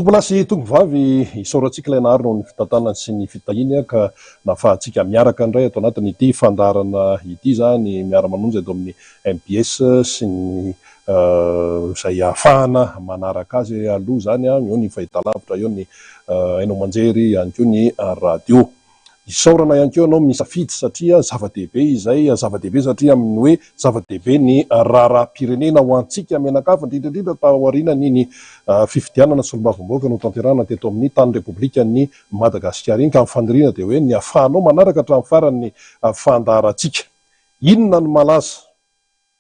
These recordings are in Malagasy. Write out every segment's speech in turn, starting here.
Tombolasy tongovavy isaorantsika ilay nahary noho ny fitantanana sy ny fitahiny ka nafahantsika miaraka indray ato anatin'ity fandarana ity zany miara-manonjy eto amin'ny MBS sy ny izay ahafahana manaraka azy aloha zany eo ny fahitalavitra, eo ny hainao manjery ihany koa ny radio. Isaorana ihany koa ianao misafidy satria zava-dehibe izay, zava-dehibe satria amin'ny hoe zava-dehibe ny raharaham-pirenena ho antsika menakafy indrindra tao aorianan'iny fifidianana solombavamboaka no tanterahana teto amin'ny tany repoblikan'ny Madagasikara iny, ka mifandiriana dia hoe ny ahafahanao manaraka hatramin'ny faran'ny fandaharantsika. Inona no malaza?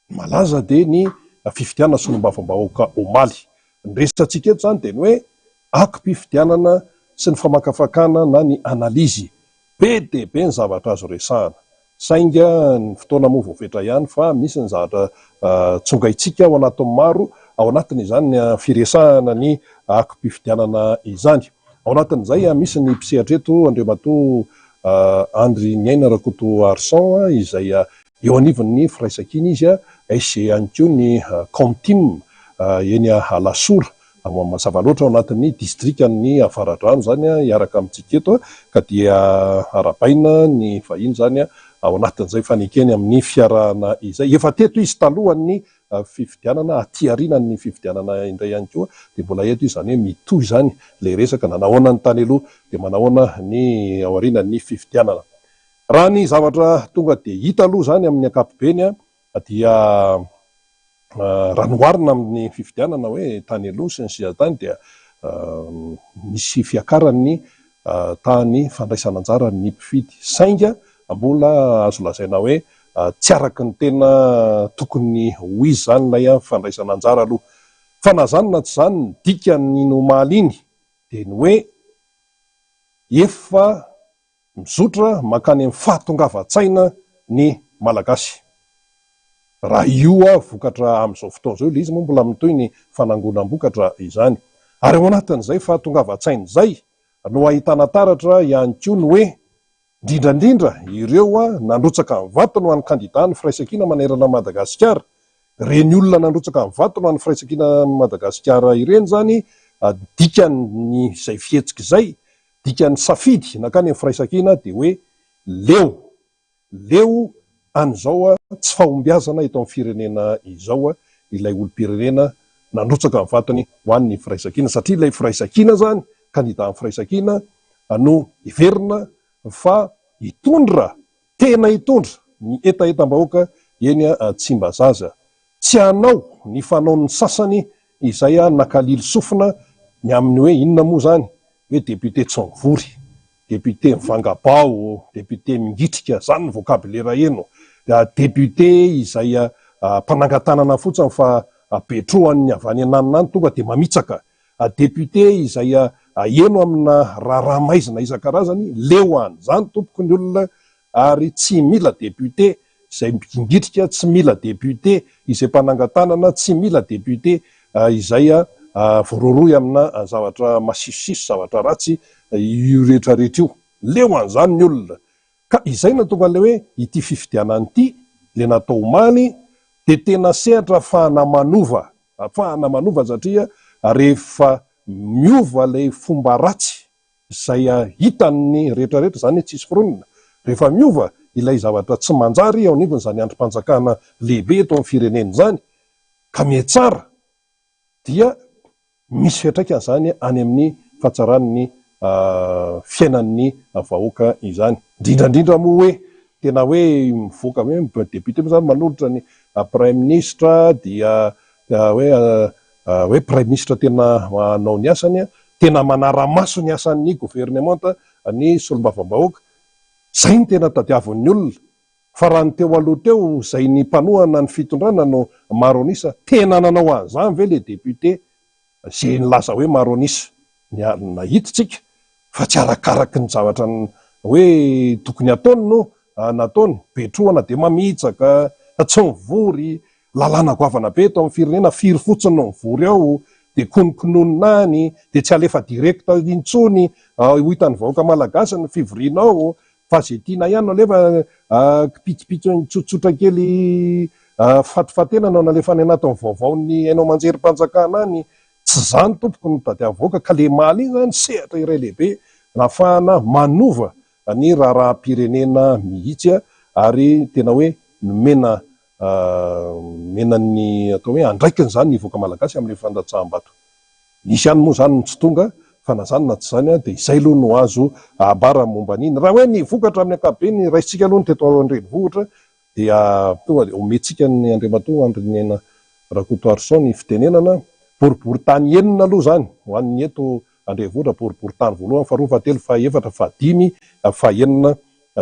Malaza dia ny fifidianana solombavambahoaka omaly. Ny resantsika eto zany dia ny hoe akom-pifidianana sy ny famakafakana na ny analizy be dia be ny zavatra azo resahana. Sainga ny fotoana moa voafetra ihany fa misy ny zavatra tsongaitsika ao anatin'ny maro, ao anatin'izany ny firesahana ny akom-pifidianana izany. Ao anatin'izay misy ny mpisehatra eto Andriamatoa Andry Niaina Rakoto Arsan izay eo anivon'ny firaisan-kina izy, sy ihany koa ny Comtim eny Lasora mazava loatra ao anatin'ny distrikan'ny Avaradrano zany hiaraka amintsika eto, ka dia arabaina ny vahiny zany ao anatin'izay fanekeny amin'ny fiarahana izay. Efa teto izy talohan'ny fifidianana, aty aorianan'ny fifidianana indray ihany koa, dia mbola eto izy zany hoe mitohy zany ilay resaka na nahoana ny tany aloha dia manahoana ny ao aorianan'ny fifidianana. Raha ny zavatra tonga dia hita aloha zany amin'ny ankapobeny dia raha noharina amin'ny fifidianana hoe tany aloha sy ny sisa tany dia misy fiakaran'ny tany fandraisana anjara ny mpifidy. Sainga mbola azo lazaina hoe tsy araky ny tena tokony ho izy zany ilay fandraisana anjara aloha. Fa na zany na tsy zany, ny dikany omaly iny dia ny hoe efa mizotra mankany amin'ny fahatongavan-tsaina ny malagasy. Raha io vokatra amin'izao fotoana izao, ilay izy moa mbola mitohy ny fanangonam-bokatra izany. Ary ao anatin'izay fahatongavan-tsaina izay no ahitana taratra ihany koa ny hoe indrindrandrindra ireo nandrotsaka ny vato no an'ny kandida ny firaisan-kina manerana Madagasikara. Reny olona nandrotsaka ny vato no an'ny firaisan-kina Madagasikara ireny zany dikany izay fihetsika izay, dikany safidy nakany amin'ny firaisan-kina dia hoe leo an'izao tsy fahombiazana eto amin'ny firenena izao ilay olom-pirenena nandrotsaka ny vatony ho an'ny firaisan-kina, satria ilay firaisan-kina zany, kandida amin'ny firaisan-kina no iverina fa hitondra, tena hitondra ny etaetam-bahoaka eny Tsimbazaza. Tsy hanao ny fanaon'ny sasany izay nakalilo sofina ny amin'ny hoe inona moa zany, hoe député Tsongivory, député Mivangabao, député Mingitrika, zany ny vocabulaire eno. Député izay mpanangatanana fotsiny fa betrohan'ny avy any ananiny tonga dia mamitsaka. Député izay eno amina raha maizina isan-karazany, leo an'izany tompoko ny olona, ary tsy mila député izay mingitrika, tsy mila député izay mpanangatanana, tsy mila député izay voaroroy amina zavatra masisisy, zavatra ratsy io rehetrarehetra io. Leo an'izany ny olona. Ka izay na tonga le hoe ity fifidianana ity, le natao omaly, dia tena sehatra ahafahana manova satria rehefa miova ilay fomba ratsy izay hitan'ny rehetrarehetra zany tsisy fironina, rehefa miova ilay zavatra tsy manjary ao anivony zany androm-panjakana lehibe eto amin'ny firenena zany, ka mihatsara dia misy fiantraikany zany any amin'ny fahatsaran'ny fiainan'ny vahoaka izany. Indrindrandrindra moa hoe tena hoe mivoaka hoe député moa zany manolotra ny prime ministre, dia hoe prime ministre tena manao ny asany, tena manara-maso ny asan'ny gouvernemanta ny solombavambahoaka. Zay ny tena tadiavin'ny olona. Fa raha ny teo aloha teo izay ny mpanohana ny fitondrana no maronisa, tena nanao an'izany ve le député izay nilaza hoe maronisa? Nahititsika fa tsy arakaraky ny zavatra hoe tokony ataony no nataony. Betrohana dia mamitsaka, Tsongivory, lalàna goavana be eto amin'ny firenena, firy fotsiny no mivory ao, dia kononkononina any, dia tsy alefa direkta intsony ho hitan'ny vahoaka malagasy ny fivorianao, fa zay tiana ihany no alefa kipitsopitso tsotsotra kely fatifatena no nalefa any anatin'ny vaovaon'ny hainao manjery-panjakana any, tsy zany tompoko no tady avoaka ka le maly iny zany sehatra iray lehibe nahafahana manova ny raharaham-pirenena mihitsy ary tena hoe nomena menany atao hoe andraikiny zany ny voaka malagasy amin'le fandatsaham-bato. Nisy ihany moa zany tsy tonga fa na zany na tsy zany dia izay aloha no azo abara momba an'iny. Raha hoe ny vokatra amin'ny ankapobeny raisitsika aloha ny teto an-drenivohitra dia tonga dia omentsika ny Andriamatoa Andrinena Rakotoarison ny fitenenana boriboritany enina aloha zany ho an'ny eto Andrenivohitra, boriboritany voalohany, faharoa, fahatelo, fahaefatra, fahadimy, fahaenina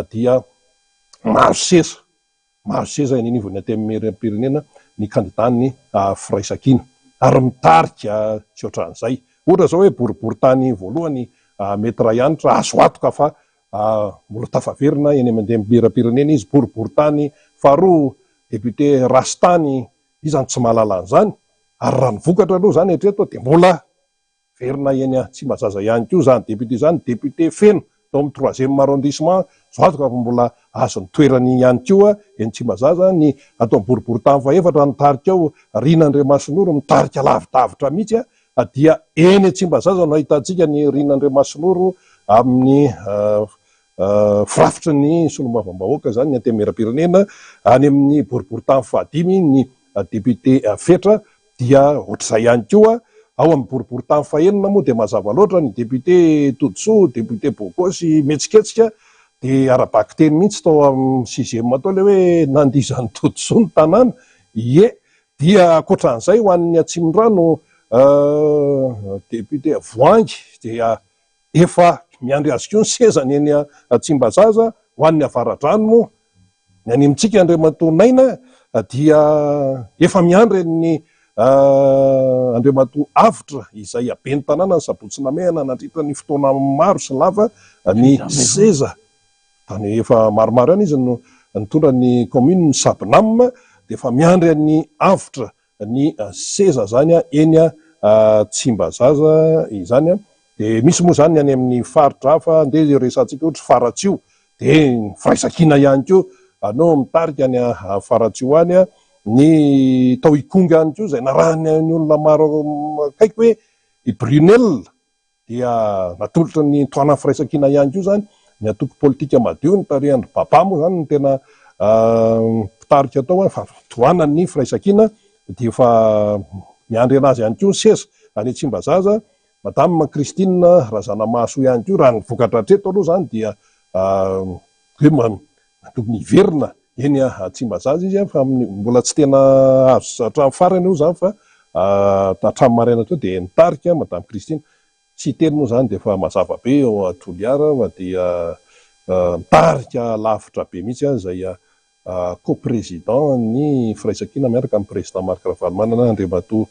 dia mahazo seza inivony aty amin'ny pirenena ny kandidatany firaisan-kina ary mitarika tsy ohatran'izay. Ohatra zao hoe boriboritany voalohany mety ray anitra azo atoka fa mbola tafaverina eny amin'ny pirenena izy. Boriboritany faharoa député Rastany izany tsy mahalala an'izany ary raha ny vokatra aloha zany hatreto dia mbola verina eny Tsimbazaza ihany koa zany député zany, député feno tao amin'ny 3e arrondissement zao atoka fa mbola azo ny toerany ihany koa eny Tsimbazaza. Ny atao amin'ny boriboritany fahaefatra nitarika ao Rinandriamasinoro mitarika lavidavitra mihitsy dia eny Tsimbazaza no ahitantsika ny Rinandriamasinoro amin'ny firafitry ny solombavambahoaka zany ny antemera-pirenena. Any amin'ny boriboritany fahadimy ny député Fetra dia ohatr'izay ihany koa. Ao amin'ny boriboritany fahaenina moa dia mazava loatra ny député Todsoa, député Bokosy metsiketsika dia arabaky teny mihitsy tao amin'ny 6e tao le hoe nandizany Todsoa ny tanàna. Dia ankoatran'izay ho an'ny Atsimondrano député Voangy dia efa miandry azy koa ny sezany eny Tsimbazaza. Ho an'ny Avaradrano moa ny any amintsika Andriamatoa Naina dia efa miandry ny Andriamatoa Avitra izay abeny tanàna ny Sabotsynamehana nandritra ny fotoana maro sy lava ny seza tany efa maromaro ihany izy no nitondra ny commune ny Sabinam dia efa miandry ny Avitra ny seza zany eny Tsimbazaza izany. Dia misy moa zany any amin'ny faritra hafa andeha resantsika ohatra Faratsio dia ny firaisan-kina ihany koa anao mitarika any Faratsio any ny tao Ikonga ihany koa izay narahany ny olona maro akaiky hoe i Brunel dia natolotra ny toanany firaisan-kina ihany koa zany. Ny atoko politika madio ny tarehany Baba moa zany ny tena mpitarika tao fa toanany ny firaisan-kina dia efa miandry anazy ihany koa ny seza any Tsimbazaza. Madame Christine Razanamaso ihany koa raha ny vokatra hatreto aloha zany dia tokony hiverina eny Tsimbazaza izy fa mbola tsy tena azo hatramin'ny farany io zany fa hatramin'ny maraina teo dia nitarika Madame Christine. Tsy teny moa zany dia efa mazava be eo Toliara fa dia mitarika lavitra be mihitsy izay co-président ny firaisan-kina miaraka amin'ny président Marc Ravalomanana Andriamatoa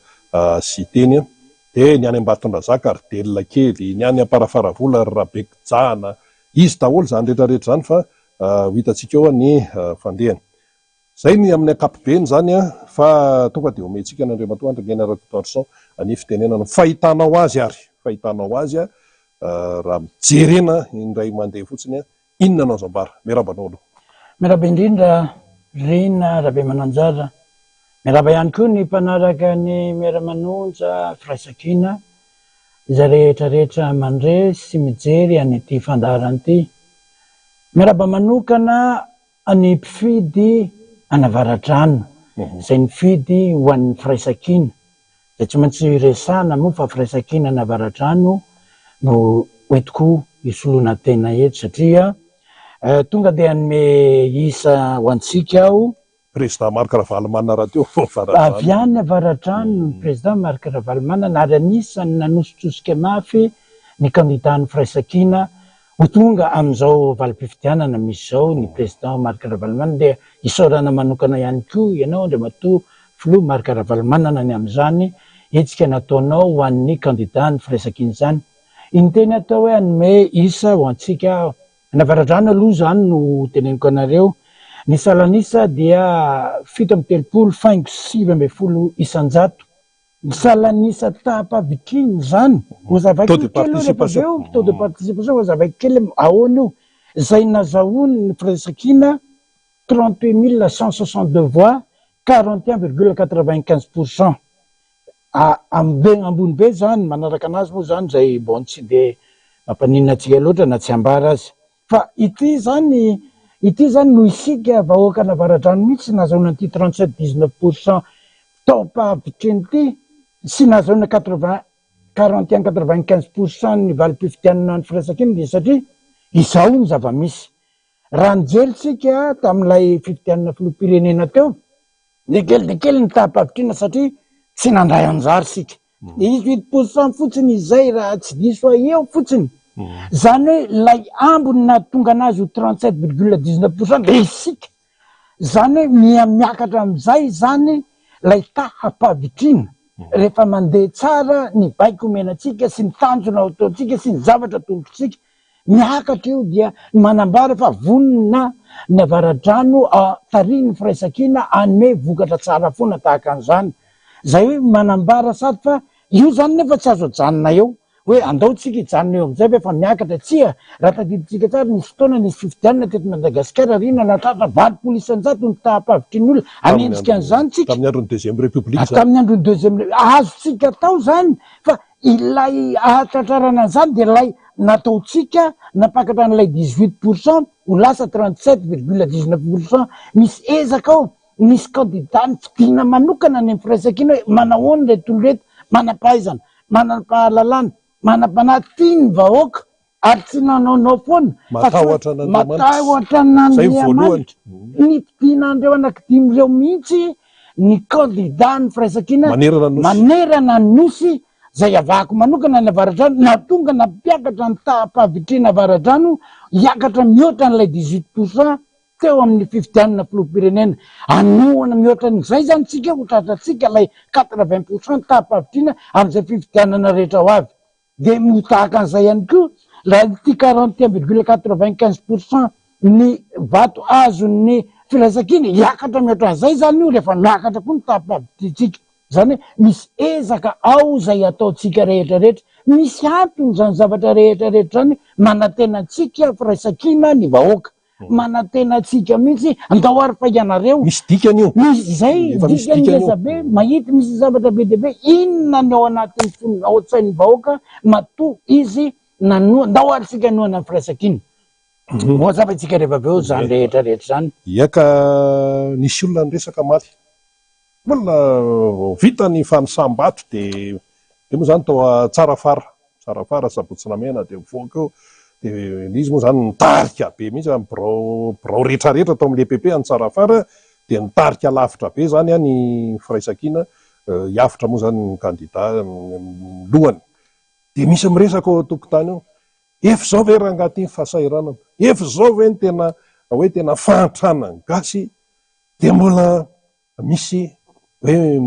sy teny. Dia ny any Ambatondrazaka Ardelina kely, ny any Amparafaravola Rabekijana, izy daholo zany rehetrarehetra zany fa hitantsika eo ny fandehany. Zay ny amin'ny ankapobeny zany fa tonga dia omentsika ny Andriamatoa Andrinena Rakotoarison ny fitenenana fahitanao azy raha mijerena indray mandeha fotsiny inona anao zambara miarabanao aloha. Miaraba indrindra Rina Rabe Mananjara, miaraba ihany koa ny mpanaraka ny miara-manonja firaisan-kina izay rehetrarehetra mandre sy mijery anyity fandaharana ity. Miaraba manokana ny mpifidy anavaratrano izay nifidy ho an'ny firaisan-kina izay tsy maintsy resana moa fa firaisan-kina anavaratrano no hoentiko hisoloana tena eto satria tonga dia anome isa ho antsika aho président Marc Ravalomanana raha teo avy any Avaratrano ny président Marc Ravalomanana ary anisany nanosotsosika mafy ny kandidatan'ny firaisan-kina ho tonga amin'izao valim-pifidianana misy zao ny président Marc Ravalomanana. Dia isaorana manokana ihany koa ianao Andriamatoa filoha Marc Ravalomanana ny amin'izany hetsika nataonao ho an'ny kandidatan'ny firaisan-kina izany. Inteny atao hoe anome isa ho antsika Navaradrano aloha zany no teneniko anareo. Ny salanisa dia 7,5 isanjato. Ny salanisa tapavikiny zany taux de participation kely ahoana io izay nazahoany ny firaisan-kina 38 162 voix 41,95%. ambony be zany manaraka anazy moa zany zay bon tsy de mampanina atsika loatra na tsy ambara azy fa ity zany no isika vahoaka navaradrano mihitsy nahazoana an'ity 37-19% taompahapiteny ity sy nahazoana 41-95% ny valim-pifitianana ny firaisakiny de satria izao ny zava-misy raha nijeritsika tam'ilay fifitianana filoham-pirenena teo de kely ny tapavitrina satria tsy nandray anjary sika de izy 8% fotsiny izay raha tsy diso eo fotsiny zany hoe lay ambony na tonga anazy ho 37,19% de isika zany hoe miakatra am'izay zany lay tahampavitrina rehefa mandeha tsara ny baiko omenatsika sy ny tanjona ataotsika sy ny zavatra tombotsika miakatra io dia manambara fa vonina ny avaradrano tariny firaisakina anome vokatra tsara foana tahaka an'izany zay hoe manambara sady fa io zany nefa tsy azo ajanona eo hoe andaotsika hijanona eo am'izay fa miakatra tsia raha tadiditsika tsara nisy fotoana nisy fifidianana teto Madagasikara rina natratra 20% ny tahampavitriny anenjika an'izany tsika tamin'ny andron'ny deuxième république tamin'ny andron'ny deuxième azotsika tao zany fa ilay ahatratrarana an'izany de lay nataotsika napakatra n'ilay 18% ho lasa 37,19% misy ezaka ao misy candidat ny fidina manokana ny firaisakina hoe manahoany le toloreto manampahaizana manam-pahalalana manam-panahy vahoaka ary tsy nanaonao foana matahotra n'Andriamanitra ny fidinandreo anankidimy reo mihitsy ny candidat ny firaisakina manerana ny nosy zay avahako manokana ny avaradrano na tonga nampiakatra ny tahampavitrina avaradrano hiakatra mihoatra n'ilay 18% teo amin'ny fifidianana filoham-pirenena anohana mihoatra n'izay zany tsika ho tratratsika lay 80% tahampavitrina am'izay fifidianana rehetra ho avy de mitahaka an'izay ihany koa raha ity 41,95% ny vato azon'ny firaisakiny hiakatra mihoatra an'izay zany io rehefa miakatra koa ny tahampavitritsika zany hoe misy ezaka ao zay ataotsika rehetrarehetra misy antony zany zavatra rehetrarehetra zany manatenatsika firaisakina ny vahoaka manatenatsika mihitsy andao ary fa ianareo misy dikany io misy zay dikany lezabe mahita misy zavatra be deabe inona ny ao anatin'ny fonina ao an-tsain'ny vahoaka matoa izy andao ary sika noana ny firaisakiny moazava itsika rehefa aveo zany rehetrarehetra zany iaka nisy olona nyresaka maty mbola vita ny fanosam-bato de moa zany tao tsara fara sabotsinamena de voaka eo de izy moa zany nitarika be mihitsy amin'ny birao rehetrarehetra tao amin'le EPP any tsara fara de nitarika lavitra be zany ny firaisakina hiavitra moa zany ny candidat lohany de misy miresaka ao tokotany eo efa zao ve rangaty ny fahasahiranana efa zao ve ny tena hoe tena fahantrana gasy de mbola misy hoe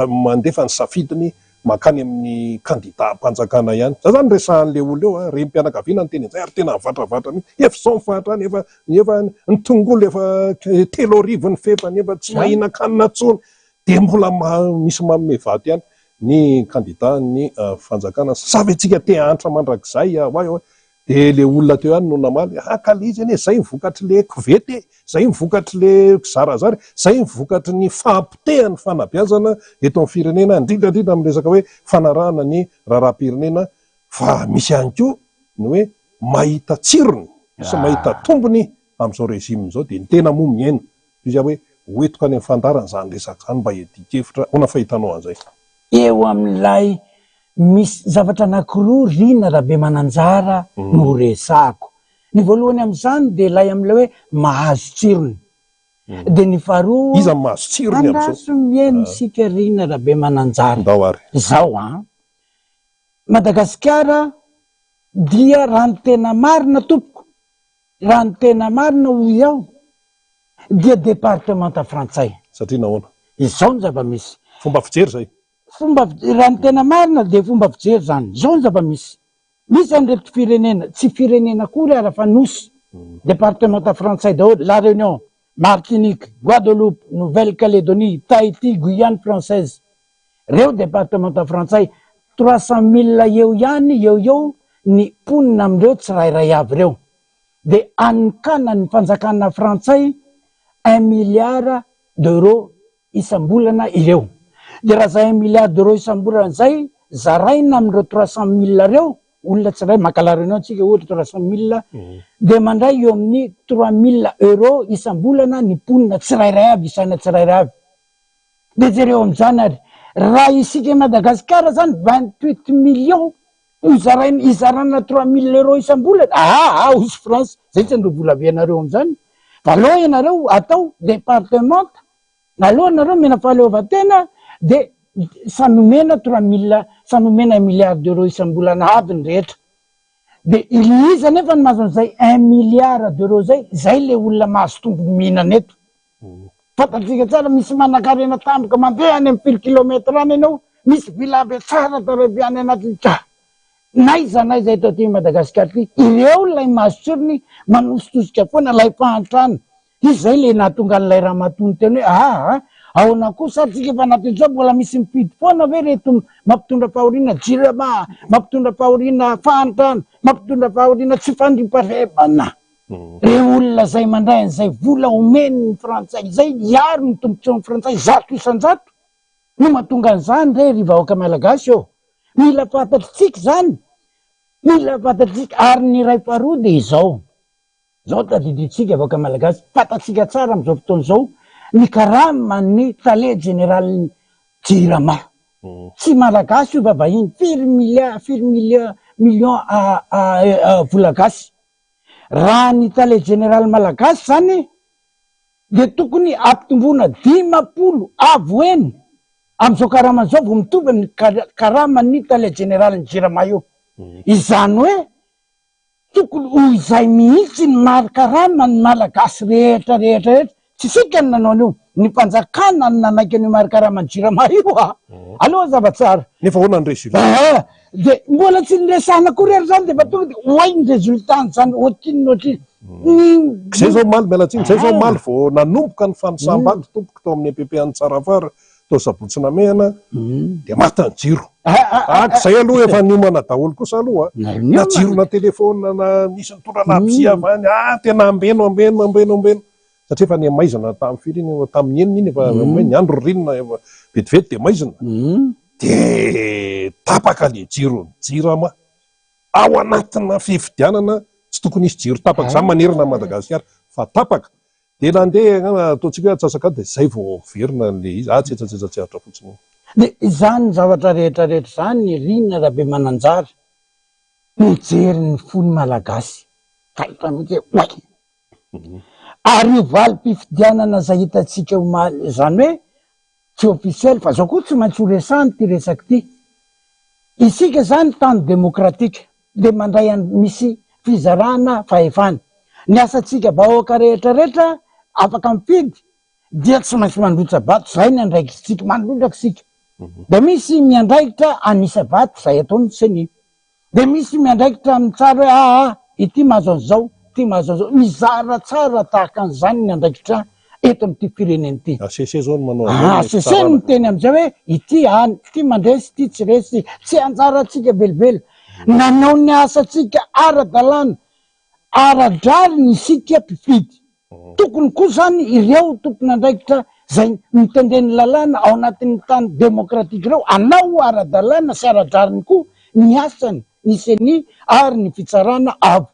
mandefa ny safidiny makany amin'ny candidat mpanjakana ihany za zany resahan'le olo eo rem-pianakaviana ny teny an'izay ary tena vatravatrany efa zao mifahatrany efa ny tongolo efa 3 ny fefany efa tsy mahina-kanina tsony de mbola misy manome vato ihany ny candidat ny fanjakana savy atsika te antra mandrakizay hoay de le olona teo ihany no namaly akalizy ane zay mivokatry le kovety zay mivokatry le zarazary zay mivokatry ny fahampitehany fanabeazana eto amin'ny firenena indrindrandrindra amin'ny resaka hoe fanarahana ny raharaha-pirenena fa misy ihany koa ny hoe mahita tsirony sy mahita tombony am'izao rezime zao de ny tena moa miaina izy hoe hoetoka any amin'ny fandarana zany resaka zany mba edikevitra ona fahitanao an'izay eo amin'ilay misy zavatra anankiroa rina raha be mananjara no resako ny voalohany am'izany de lay am'ilay hoe mahazo tsirony de ny faharoa iza mahazo tsirony andraso miaino sika rina raha be mananjara zao Madagasikara dia raha ny tena marina tompoko raha ny tena marina hoy iaho dia departemanta frantsay satria nahoana izao ny zava-misy fomba fijery zay raha ny tena marina de fomba fijery zany zao ny zava-misy an'reto firenena tsy firenena kory ara fa nosy departemanta frantsay daholo La Réunion, Martinique, Guadeloupe, Nouvelle-Calédonie, Tahiti, Guyane française reo departemanta frantsay 300,000 eo ihany eo ny ponina am'ireo tsirairay avy reo de anikana ny fanjakana frantsay 1 milliard d'euros isam-bolana ireo De raha zay 1 milliard d'euros isam-bolana zay zaraina am'ireo 300 000 reo, olona tsiray makalareno antsika ohatra 300 000 de mandray eo amin'ny 3 000 euros isam-bolana ny mponina tsirairay avy isana tsirairay avy. De jereo am'izany ary raha isika Madagasikara zany 28 millions izarana 3 000 euros isam-bolana osy France zay tsy andro vola avianareo am'izany fa aloha ianareo atao département aloha nareo mena fahaleovan-tena de samymena 3 000 samymena 1 milliard d'euros isam-bolana aby ny rehetra. De iza nefa ny mahazo an'izay 1 milliard d'euros zay le olona mahazo tombo mihinana eto. Fatatsika tsara misy manan-karena tampoka mandeha any amin'ny 10 kilomètre any ianao, misy vilabe tsara tareby any anatiny ka. Naiza eto aty Madagasikara ty, ireo lay mahazo tsirony manositosika foana lay fahantrana. Izay le nahatonga an'ilay Ramatony teny hoe ahoana kosa tsika fa anatin'izao mbola misy mipidy foana ve reto mampitondra fahoriana jirama, mampitondra fahoriana fahantrana, mampitondra fahoriana tsy fandrimparebana. Reo olona zay mandray an'izay vola omeny frantsay zay iaro ny tombontsoan'ny frantsay 100 isan-jato no mahatonga an'izany re ry vahoaka malagasy eo. Mila fantatritsika zany, mila fantatritsika ary ny ray faharoa de izao tadiditsika vahoaka malagasy, fantatsika tsara am'izao fotoan'izao ny karaman'ny tale général Jirama. Tsy malagasy io vavahiny, firy million vola gasy. Raha ny tale général malagasy zany de tokony ampitomboana 50 avoeny am'izao karaman'izao vo mitovy ny karaman'ny tale général Jirama io. Izany hoe tokony hoy izay mihitsy ny mari-karama ny malagasy rehetra. Tsy sika ny nanao an'io, ny mpanjakana ny nanaiky an'io mari-karama ny Jirama io aloha zava-tsara. Nefa hoana ny resultat? De mbola tsy niresahana korery zany de fa tonga de oay ny resultat zany ohatriny. Zay zao maly mialatsiny, zay zao maly vo nanomboka ny fanosam-bato tompoka tao amin'ny EPP-any Tsarafara tao Sabotsina Mehana de maty ny jiro. Zay aloha efa niomana daholo kosa aloha na jiro na telefona na misy nitondra labozia avy any tena ambeno satria efa ny maizana tamin'ny firy iny tamin'ny enina iny efa ny andro rinona efa vetivety de maizana de tapaka le jiro Jirama ao anatina fifidianana tsy tokony isy jiro tapaka zany manerina Madagasikara fa tapaka de nandeha ataontsika hoe atsasakady de zay vao verina le izy tsetsatsetsatseratra fotsiny. De izany zavatra rehetra zany ny rinona rabe mananjara mijery ny fony malagasy kahitanike oay ary io valim-pifidianana zay hitatsika omaly zany hoe tsy officiel fa zao koa tsy maintsy ho resany ty resaky ty. Isika zany tany demokratika de mandray misy fizarana fahefana ny asatsika vahoaka rehetrarehetra afaka mifidy dia tsy maintsy mandrotra bato zay ny andraikitsika mandrotraksika. De misy miandraikitra anisa bato zay ataony seni, de misy miandraikitra mitsara hoe ity mahazo an'izao, ty mahazo an'izao, mizara tsara tahaka an'izany ny andraikitra eto am'ty fireneny ty. ACC zao ny manao ACC miteny am'izay hoe ity ty mandresy ty tsy resy, tsy anjaratsika velively nanao ny asatsika ara-dalàna ara-drary ny sika mpifidy. Tokony koa zany ireo tompony andraikitra zay mitendeny lalàna ao anatin'ny tany demokratika reo anao ara-dalàna sy ara-drariny koa ny asany ny seni ary ny fitsarana avo.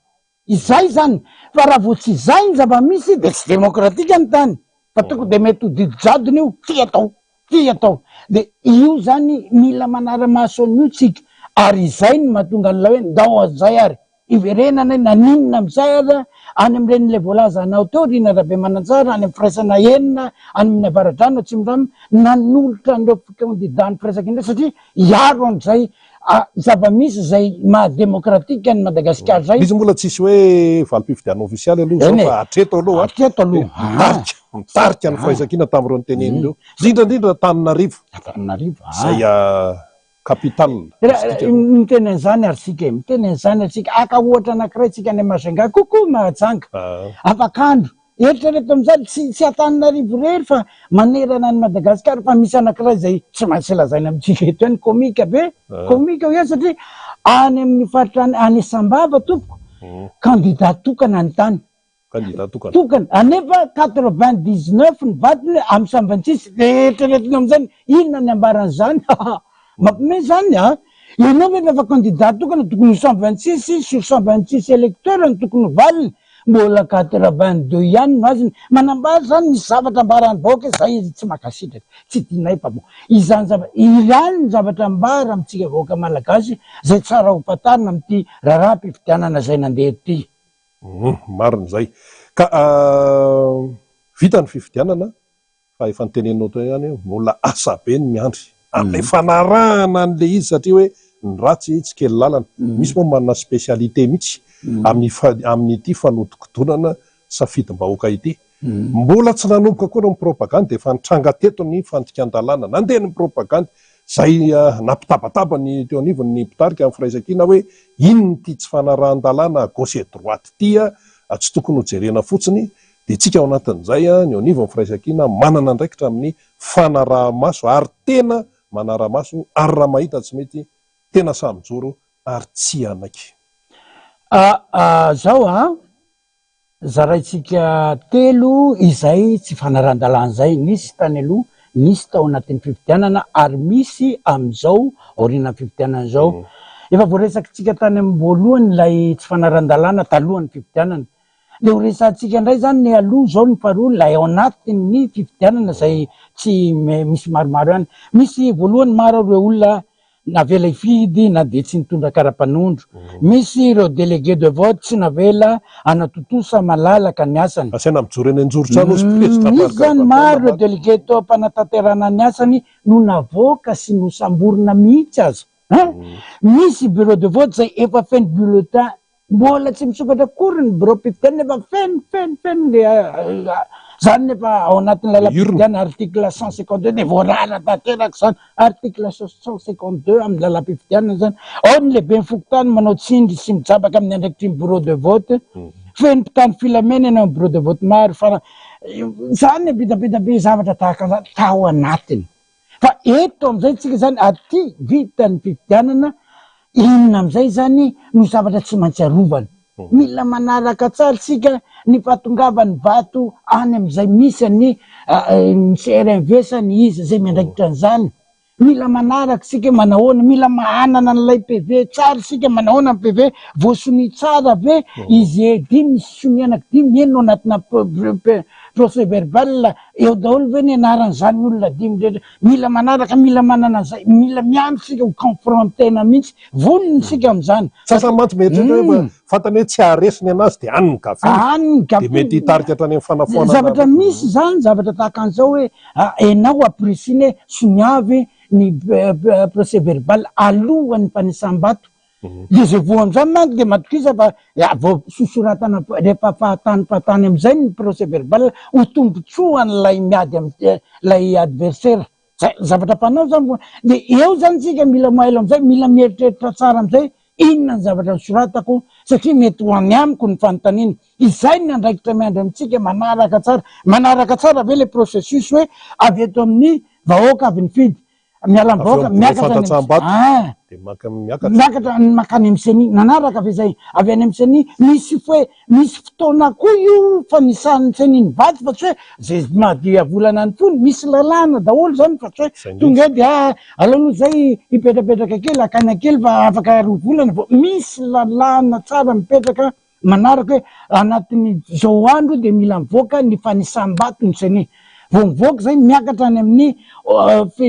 Izay zany fa raha vo tsy zay ny zava-misy de tsy demokratika ny tany fa tokony de mety ho didy-jadony io ty atao de io zany mila manara-maso an'io tsika ary izay ny mahatonga an'la hoe ndao azay ary iverenana naninona am'izay ary any am'irenyle voalaza anao teo rina rabe mananjara any amy firaisana enina any amin'ny avaradrano tsy mirano nanolotra an'ireo fikandidany firaisaka indray satria iaro am'izay zava-misy zay mahademokratika ny Madagasikara zay. Izy mbola tsisy hoe valim-pifidiana ofisialy aloha zao fa hatreto aloha mitarika ny fahaizakina tamin'ireo niteneny reo indrindra Antananarivo zay capital. Miteny an'izany ary sika miteny an'izany ary sika aka ohatra anankiray tsika any Majunga kokoa mahajanga afakandro eritrereto am'izany tsy Antananarivo rery fa manerana ny Madagasikara fa misy anankiray zay tsy maintsy lazaina amitsika eto any komika be komika hoe satria any amin'ny faritra any Sambava tompoko candidat tokana ny tany candidat tokana. Tokana anefa 99 ny vatiny amin'ny sambantsisy rehetrarehetrany am'izany inona ny ambaran'izany mampime zany ianao rehefa candidat tokana tokony 126 sur 126 électeur ny tokony valiny mbola 82 ihany no azony manambara zany misy zavatra ambarany vahoaka zay izy tsy makasitraka tsy dinay pamo izany irany ny zavatra ambara amitsika vahoaka malagasy zay tsara ho fatarina amity raharaham-pifidianana zay nandeha ty. Mariny zay ka vita ny fifidianana fa efa nytenenao teo ihany mbola asa be ny miandry am'le fanarahana an'le izy satria hoe ny ratsy tsy kely lalana misy moa manana spécialité mihitsy amin'ity fanodikidonana safidim-bahoaka ity mbola tsy nanomboka koa ny propagande efa nitranga teto ny fandikan-dalàna nandeha ny propagande zay napitabataba ny teo anivon'ny mpitarika amin'ny firaisan-kina hoe inony ty tsy fanarahan-dalàna gauche et droite ty tsy tokony ho jerena fotsiny de tsika ao anatin'izay ny anivon'ny firaisan-kina manana andraikitra amin'ny fanaraha-maso ary tena manara-maso ary raha mahita tsy mety tena samyjoro ary tsy anaky. Zao zaraitsika telo izay tsy fanarahan-dalàna zay nisy tany aloha nisy tao anatin'ny fifidianana ary misy am'izao aorianany fifidianana zao efa voaresaky tsika tany amin'ny voalohany lay tsy fanarahan-dalàna talohan'ny fifidianana le ho resantsika indray zany ny aloha zao ny faharoa lay ao anatin'ny fifidianana zay tsy misy maromaro ihany misy voalohany maro reo olona navela ifidy na de tsy nitondra kara-panondro misy ireo délégué de vote tsy navela anatotosa malalaka ny asany asena mijoro eny anjoro-trano ozy président misy zany maro ireo délégué tao ampanataterana ny asany no navoaka sy no samborina mihitsy aza misy bureau de vote zay efa feno bulletin mbola tsy misokatra akory ny bureau pifidiana efa feno le zany nefa ao anatin'ny lala-pifidiana article 152 de voarara tanteraka zany article 152 amin'ny lala-pifidiana zany ao ny lehibe mifokotany manao tsindry sy mijabaka amin'ny andraikitry ny bureau de vote feno mpitany filamena eny amin'ny bureau de vote maro fa zany bidabida be zavatra tahaka zany tao anatiny fa eto am'izay tsika zany aty vitany fifidianana inona am'izay zany no zavatra tsy maintsy arovana mila manaraka tsara sika ny fatongavany vato any am'izay misy ny CRMV-sany izy zay miandraikitra an'izany mila manaraka sika manahoana mila mahanana n'lay PV tsara sika manahoana ny PV voasony tsara ve izy dimy misy sony anaky dimy eno anatina procès verbal eo daholo ve ny anaran'izany olona dimy rehetra mila manaraka mila manana an'izay mila miandry sika ho confrontena mihitsy vonony sika am'izany sasamantsy mehetratra hoe fantany hoe tsy aresiny anazy de any ny gafi de mety hitarika hatrany amin'ny fanafoana zavatra misy zany zavatra tahaka an'izao hoe enao aprécine soniavy ny procès verbal alohan'ny mpanisam-bato de zay vo am'izany manko de matokiza fa vao sosoratana rehefa fahatany am'izay ny procès verbal ho tombotsoany lay miady lay adversaire zavatra mpanao zany de eo zany tsika mila mahaelo am'izay mila mieritreritra tsara am'izay inona ny zavatra nysoratako satria mety ho any amiko ny fanontaniana izay ny andraikitra miandry amitsika manaraka tsara ve le processus hoe avy eto amin'ny vahoaka avy ny fidy mialam-bahoaka miakatra makany MCNI nanaraka ve zay avy any MCNI misy fotoana koa io fanisany CNI ny vaty fa tsy hoe zay mahadia volana ny fony misy lalàna daholo zany fa tsy hoe tonga edy aloha zay hipetrapetraka kely akana kely fa afaka roa volana vo misy lalàna tsara mipetraka manaraka hoe anatin'ny zao andro de mila mivoaka ny fanisam-bato ny CNI vo mivoaka zay miakatra any amin'ny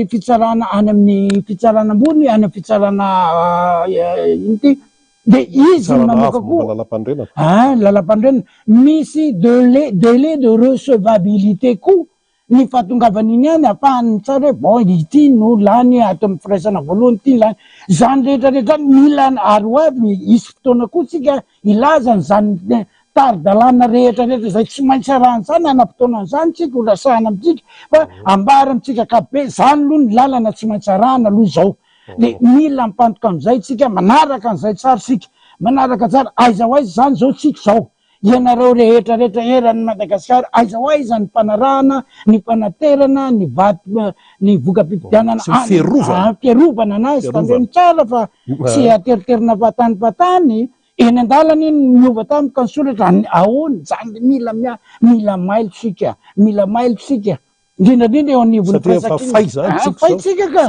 fitsarana any amin'ny fitsarana ambony any amin'ny fitsarana inty de izy mamoaka koa lalam-pandrenana misy délai de recevabilité koa ny fahatongavan'iny any afahany tsara hoe bon ity no lany ato amin'ny firaisana voalohany ity lany zany rehetrarehetra mila aro avy isy fotoana koa tsika ilazany zany taridalàna rehetrarehetra zay tsy maintsy arahany zany anam-potoanan'izany tsika ho lasahana amitsika fa ambara amitsika kabe zany aloha ny lalana tsy maintsy arahana aloha zao de mila mipantoka am'izay tsika manaraka an'izay tsara sika manaraka tsara aizao aiza zany zao tsika zao ianareo rehetrarehetra eran'ny Madagasikara aizao aiza ny mpanarahana ny mpanaterana ny ny voka-pifidianana fierovana anazy tandreny tsara fa tsy ateriterina vatany eny an-dalana iny miova tamiko ny soratra ahoana zany mila mailo sika indrindrandrindra eo anivon'ny faitsika ka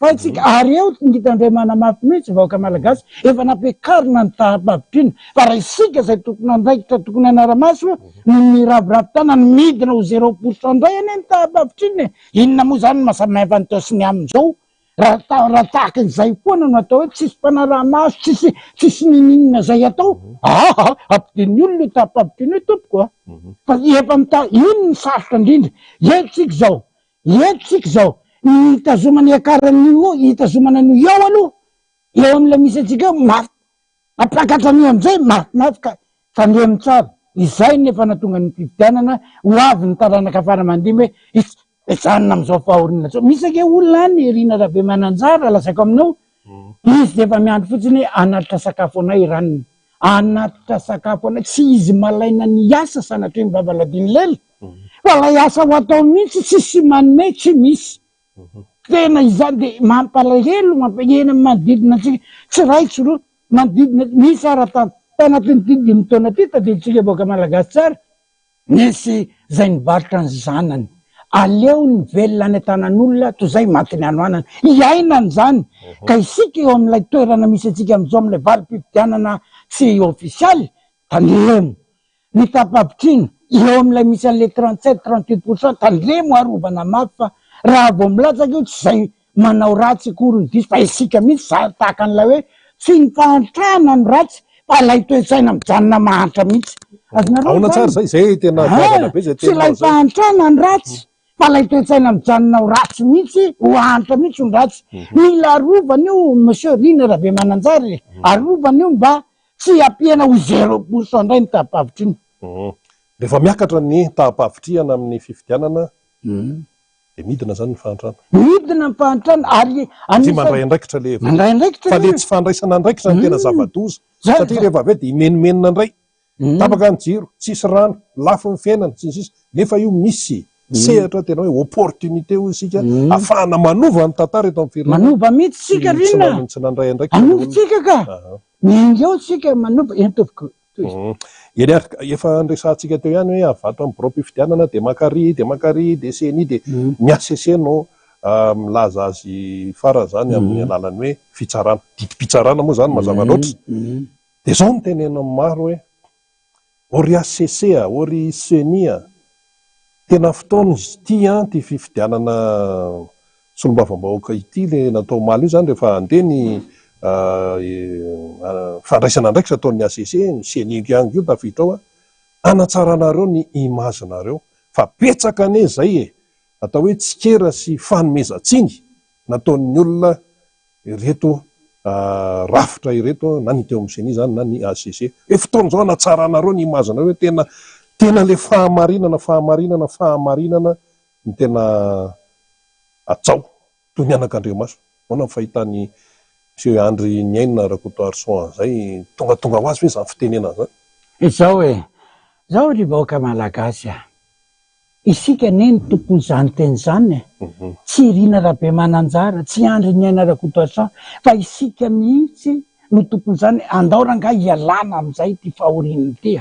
faitsika ary eo ngitandray manamafy mihitsy vahoaka malagasy efa nampiakarina ny tahapavitrina fa raha isika zay tokony andraikitra tokony anaramaso no miraviravitana ny midina ho 0% indray ane ny tahapavitrina inona moa zany mahasamaifa ny taosiny amin'izao raha tahaka n'izay foana no atao hoe tsisy mpanaramaso tsisy nininona zay atao ampidin'ny olona tahapavitrina hoe tompoko fa efa ino ny sarotra indrindra etsika zao hitazomany akaran'io hitazomana an'io eo aloha eo am'ilay misy atsika eo mafy apakatra an'io am'izay mafimafy ka tandremy tsara izay nefa natonga ny fividianana ho avy ny taranaka fara mandimy hoe ejanona am'izao fahoriana zao misy ake olona any Rina Rabemananjara lazaiko aminao izy de efa miandro fotsiny anatitra sakafo anay ranony anatitra sakafo anay tsy izy malaina ny asa sanatria mibabaladiny lela fa lay asa ho atao mihitsy tsisy manome tsy misy tena izany de mampalahelo mampahena manodidina atsika tsy raitsy ro manodidina misy ara tanatin'ny taona ty tadiditsika boaka malagasy tsara misy zay nivarotra ny zanany aleo ny velona any an-tanan'olona toy zay matiny anoanana iainany zany ka isika eo am'ilay toerana misy atsika am'izao am'ilay valim-pividianana tsy ofisialy tandremo ny tapavitrina eo am'ilay misy an'le 37-38% tandremo arovana mafy fa raha vao milatsaka io tsy zay manao ratsy akory ny diso fa isika mihitsy tahaka an'ilay hoe tsy ny fahantrana ny ratsy fa lay toe-tsaina mijanona mahantra mihitsy aona tsara zay tena davana be zay tsy lay fahantrana ny ratsy fa lay toe-tsaina mijanona ho ratsy mihitsy ho hantra mihitsy ny ratsy mila arovana io monsieur Rina Rabemananjara arovana io mba tsy ampiana ho 0% indray ny tahapavitriny rehefa miakatra ny tahapavitriana amin'ny fifidianana de midina zany ny fahantrana midina ny fahantrana ary tsy mandray andraikitra le fa le tsy fandraisana andraikitra ny tena zava-doza satria rehefa avy de imenimenina indray tapaka ny jiro tsisy rano lafo ny fiainana tsisy nefa io misy sehatra tena hoe opportunité ho isika afahana manova ny tantara eto amin'ny firenena manova mihitsy sika Rina tsy nandray andraikitra anovotsika ka miainga eo sika manova entoviko eny ary efa andresantsika teo ihany hoe avato amin'ny biro-pifidianana de makary de seny de miasese no milaza azy fara zany amin'ny alalany hoe fitsarana didi-pitsarana moa zany mazava loatra de zao mitenena maro hoe ory asesea ory senia tena fotoana izy ty fifidianana solombavambahoaka ity le natao maly io zany rehefa andeny fandraisana andraikitra ataon'ny ACC ny seniky ihany io tafiditra ao anatsaranareo ny imazinareo fa petsaka ane zay atao hoe tsikera sy fanomezantsiny nataon'ny olona ireto rafitra ireto na ny teo amin'ny seni zany na ny ACC hoe fotoana zao anatsaranareo ny imazinareo hoe tena le fahamarinana ny tena atsao toy ny anak'Andriamaso hoana fahitany Monsieur Andry Niaina Rakotoarson zay tonga ho azy hoe zany fitenena zany zao ry vahoaka malagasy isika neny tompony zany teny zany tsy Rina Rabemananjara tsy Andry Niaina Rakotoarson fa isika mihitsy no tompony zany andao ranga ialana am'izay ty fahorinany ty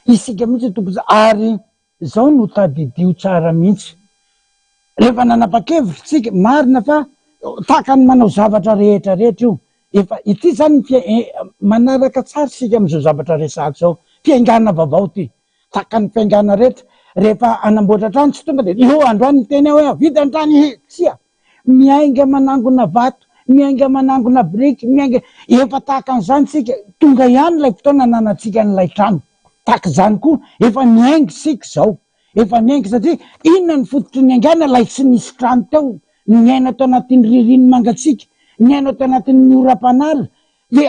isika mihitsy tompony zany ary zao no tadidio tsara mihitsy rehefa nanapa-kevitra tsika marina fa takany manao zavatra rehetra io efa ity zany manaraka tsara sika am'izao zavatra resako zao fiaingana vaovao ty takany fiaingana rehetra rehefa anamboatra trano tsy tonga de io androany teny hoe vita ny trano tsia miainga manangona vato miainga manangona briky miainga efa tahaka an'izany sika tonga ihany lay fotoana nanatsika n'lay trano tahaka zany koa efa miaingy sika zao efa miaingy satria inona ny fototry ny aingana lay tsy nisy trano teo nyaina tao anatin'ny ririny mangatsika nyaina tao anatin'ny oram-panala de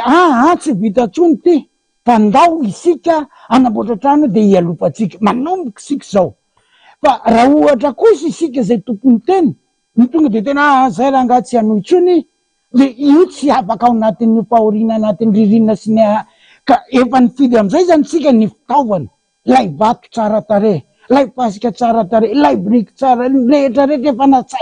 tsy vita tsony ty pandao isika anamboatra trano de ialofatsika manomboka sika zao fa raha ohatra kosa isika zay tompony teny ny tonga de tena zay raha nga tsy hanohy tsony de io tsy afaka ao anatin'ny fahoriana anatin'ny ririnina sy ka efa nifidy am'izay zany sika ny fitaovana lay vato tsara tare lay pasika tsara tare lay briky tsara rehetra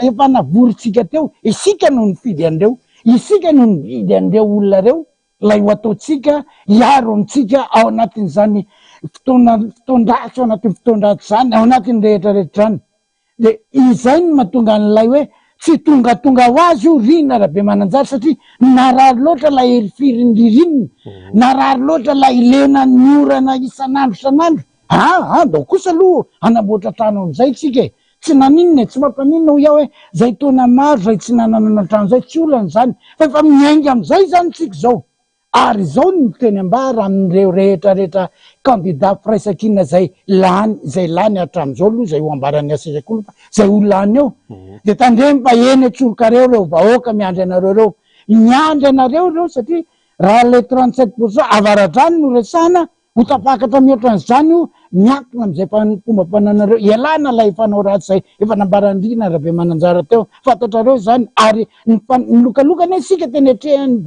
efa navorytsika teo isika no nifidy andreo isika no nividy andreo olona reo lay ho ataotsika hiaro amintsika ao anatin'izany fotoan-dratsy ao anatin'ny fotoan-dratsy zany ao anatin'ny rehetrarehetra zany. De izay no mahatonga an'ilay hoe tsy tongatonga ho azy io rina rahabe mananjary satria narary loatra lay erifirin'ny ririnina, narary loatra lay lenan'ny orana isan'andro isan'andro. Dao kosa aloha anamboatra trano am'izay tsika e, tsy naninona tsy mampaninona ho iaho hoe zay taona maro zay tsy nananana trano zay tsy olana zany fa efa miainga am'izay zany tsika zao. Ary zao ny teny ambara amin'ireo rehetrarehetra candidat firaisan-kina zay lany hatramin'izao aloha zay ho ambaran'ny asezak'olo fa zay ho lany eo. De tandrempa eny atsorokareo reo vahoaka miandry anareo reo, miandry anareo reo satria raha le 37% avaradrany no resahana ho tapakatra mihoatra an'izany io miakina am'izay fomba mpananareo ialana lay fanao ratsy zay efa nambarandrina rahabe mananjara teo fantatrareo zany. Ary nilokalokana isika teny atrehany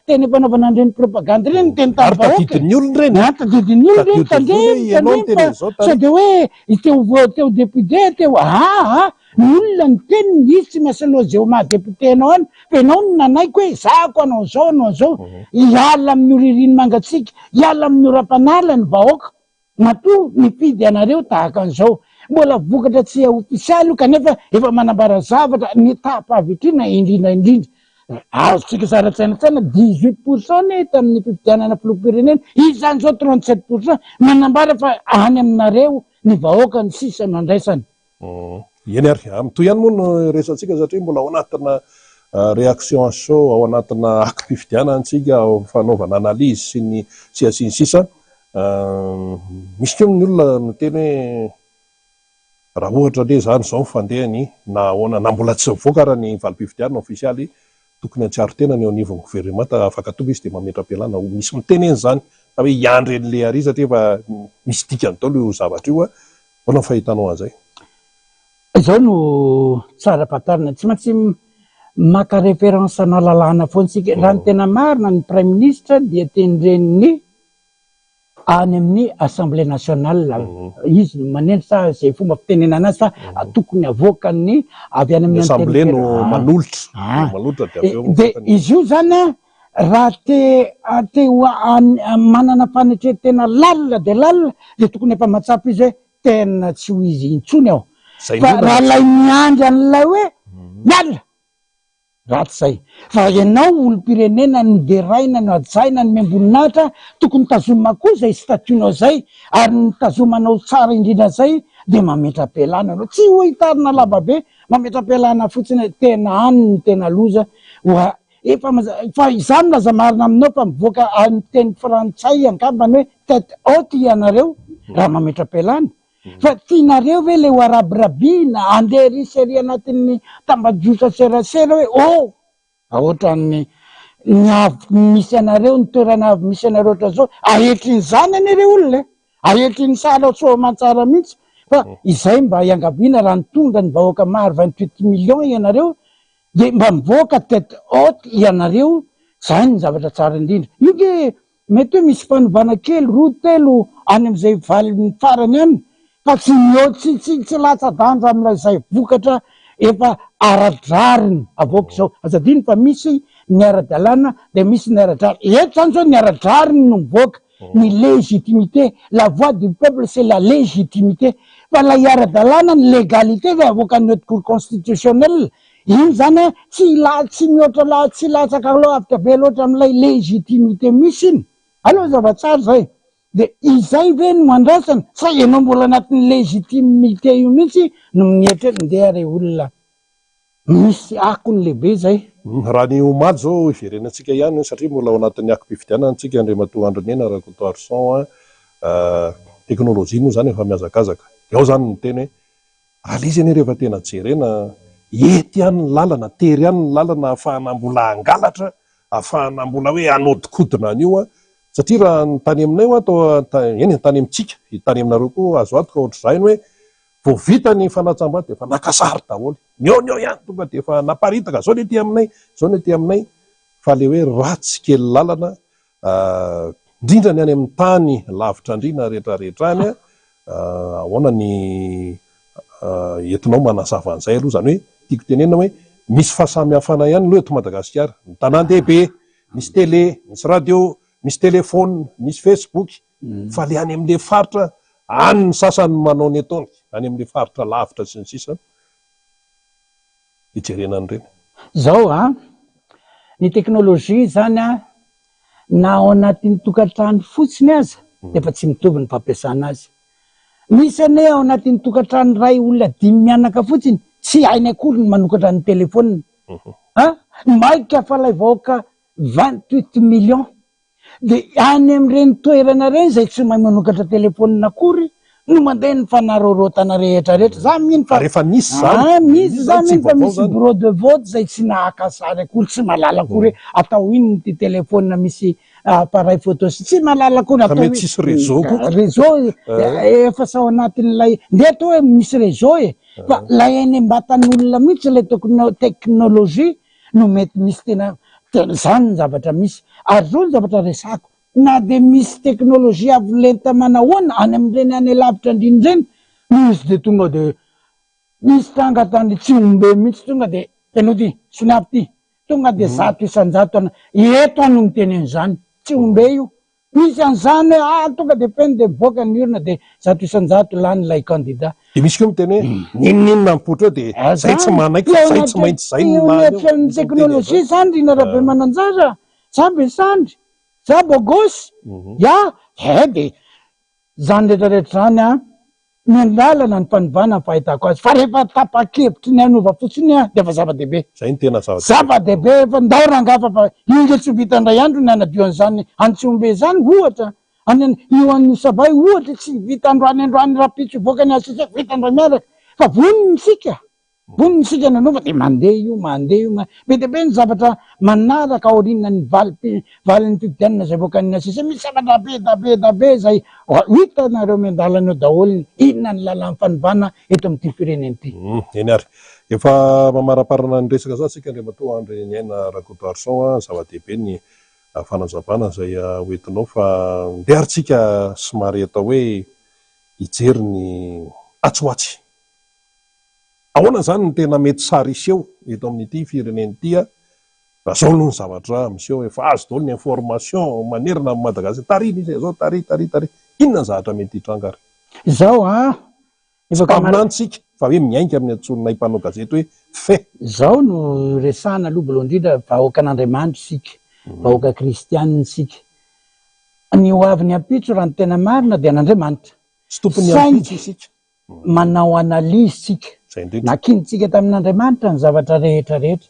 teny fanaovana andreny propagande reny teny tadidin'ny olony reny tadidin'ny olony reny tandrempa sady hoe teo député teo ny olona ny teny izy tsy miasa loha zay ho maha-député anao any fa ianao no nanaiko hoe zako anao zao anao zao hiala amin'ny oririny mangatsika hiala amin'ny oram-panala ny vahoaka matoa mifidy anareo tahaka an'izao mbola vokatra tsy ofisialy io kanefa efa manambara zavatra ny tapa-vitrina indrindraindrindra. Azotsika saratsainatsaina 18% ne tamin'ny fifidianana filoham-pirenena izany zao 37% manambara fa any aminareo ny vahoaka ny sisa mandraisany. Eny ary am'toy ihany moa no resantsika satria mbola ao anatina réaction à chaud ao anatina akam-pifidiana antsika fanaovana analyse sy ny sisa misy keo ny olona miteny hoe raha ohatra le zany zao fandehany na ahoana na mbola tsy mivoaka raha ny valim-pifidianana ofisialy tokony atsiaro tena ny eo anivon'ny gouvernemanta afaka tonga izy de mametra-pialana misy miteny eny zany fa hoe hiandry an'le ary satria efa misy dikany daholo io zavatra io bona ny fahitanao an'izay. Izao no tsara patarina tsy maintsy maka référence na lalàna foantsika raha ny tena marina ny prime ministre dia tenyreny any amin'ny assemblée nationale izy manendry sa zay fomba fitenenana azy fa tokony avoakany avy any amin'ny assemblée no manolotra de izy io zany raha te manana fanetrea tena lalina de tokony efa matsapa izy hoe tena tsy ho izy intsony aho fa raha lay miandry an'lay hoe miala ratsy zay fa ianao olom-pirenena ny deraina no ajaina ny miamboninahitra tokony tazomina koa zay statuenao zay ary ny tazomanao tsara indrindra zay de mametra-pialana anao tsy ho hitarina lababe mametra-pialana fotsiny tena any ny tena loza fa izany laza marina aminao fa mivoaka any teny frantsay angambany hoe tête haute ianareo raha mametra-pialana fa tianareo ve le ho arabirabina andeha risery anatin'ny tambadrotra serasera hoe ohatran'ny misy anareo ny toerana avy misy anareo oatra zao ahetriny zany anareo olona ahetriny sala soamantsara mihitsy fa izay mba hiangaviana raha nitondra ny vahoaka maro 28 millions ianareo de mba mivoaka tête haute ianareo zany ny zavatra tsara indrindra ioke mety hoe misy fanovana kely roa telo any am'izay valiny farany any fa tsy mihoatsy tsy latsa-danja am'ilay zay vokatra efa aradrariny avoaka zao azadiny fa misy ny ara-dalàna de misy ny ara-drary eto zany zao ny ara-drariny no mivoaka ny légitimité la voix du peuple c'est la légitimité fa la ara-dalàna ny légalité fa avoaka ny haute cour constitutionnelle iny zany tsy mihoatra tsy latsaka aloha avitra be loatra am'ilay légitimité misy iny aloha zava-tsara zay de izay ve no mandrasana sa ianao mbola anatin'ny légitimité io mihitsy no mietre ndeha re olona misy akony lehibe zay. Raha ny omaly zao iverenantsika ihany satria mbola ao anatin'ny akom-pifidianana antsika andriamatoa andronena rakoto arson teknôlôjia moa zany efa miazakazaka de ao zany ny teny hoe raha le izy ane rehefa tena jerena ety any ny lalana tery any ny lalana ahafahana mbola angalatra ahafahana mbola hoe anodikodina an'io satria raha ny tany aminay eny tany amintsika tany aminareo koa azo ato ka ohatr'izay ny hoe vo vita ny fanatsam-bato de efa nakasary daholo nio ihany tonga de efa naparitaka zao le ty aminay zao ny ty aminay fa le hoe ratsy kely lalana indrindra ny any amin'ny tany lavitra andrina rehetrarehetra any ahoana ny entinao manasava an'izay aloha zany hoe tiako tenena hoe misy fahasamihafana ihany loha eto Madagasikara ny tanàn-dehibe misy télé, misy radio, misy téléphone, misy Facebook, fa le any am'le faritra any ny sasany manao ny atony any am'le faritra lavitra sy ny sisa ijerena an'ireny. Zao ny teknôlôjia zany na ao anatin'ny tokantrano fotsiny aza de efa tsy mitovy ny fampiasana azy. Misy ane ao anatin'ny tokantrano ray olona 5 mianaka fotsiny tsy hainy akory ny manokatra ny telefônina. Maika fa lay vahoaka 28 millions de any am'ireny toerana reny zay tsy mahay manokatra telefônina akory no mandeha ny fanarorotana rehetrarehetra. Za mihiny fa rehefa nisy zany misy za mihiny fa misy bureau de vote zay tsy nahakasary akory, tsy malala akory atao ino ty telefônina misy appareil photo sy tsy malala akory atao mety tsisy réseau koa. Réseau efa sao anatin'ilay nde atao hoe misy réseau fa lay eny ambatan'olona mihitsy lay teknôlôjia no mety misy tena zany ny zavatra misy. Ary zao ny zavatra resako na de misy teknôlôjia avy lenta manahoana any am'ireny any lavitra indrindrany misy de tonga de misy tanga tany tsy ombe mihitsy tonga de enody sinapy ty tonga de 100 isan-jato eto ano miteny an'izany tsy ombe io misy an'izany hoe tonga de peny de boaka ny orona de 100 isan-jato lany lay candidat. De misy koa miteny hoe ninonina mipotra eo de zay tsy manaiky zay tsy maintsy zay ny teknôlôjia zany ry narabe mananjara za besandry za bogosy de zany rehetrarehetra zany ny andalana ny fanovana ny fahitako azy fa rehefa tapa-kevitry ny anova fotsiny de efa zava-dehibe. Zay ny tena zava-dehibe efa ndao rangafa fa inga tsy vita ndray andro ny anadio an'izany any tsy ombe zany ohatra io an'ny sabay ohatra tsy vita androany rapitso voakany asisa vita andro miaraka fa voniny sika nanova de mandeha io be de be ny zavatra manaraka aorina ny valin'ny fividianana zay voakany asisa misy zavatra be zay hitanareo miandalana eo daholony inona ny lalan'ny fanovana eto am'ty fireneny ty. Eny ary efa mamaraparana ny resaka za tsika andriamatoa André Niaina Rakotoarson zava-dehibe ny fanazavana zay hoentinao fa ndeharintsika somary atao hoe hijery ny atsoatsy. Ahoana zany ny tena mety sary iseho eto amin'ity fireneny tya raha zao aloha ny zavatra miseho efa azo daholo ny information manerina amin'ny Madagasikara tariny izy zao tary inona ny zavatra mety hitranga ary zao aminantsika fa hoe miainga amin'ny antsononay mpanao gazety hoe fait zao no resana aloha voalohany indrindra vahoaka an'Andriamanitra sika vahoaka kristianina sika ny hoavin'ny ampitso raha ny tena marina de an'Andriamanitra sy tompony ampitso isika manao analizy sika nakinitsika tamin'Andriamanitra ny zavatra rehetrarehetra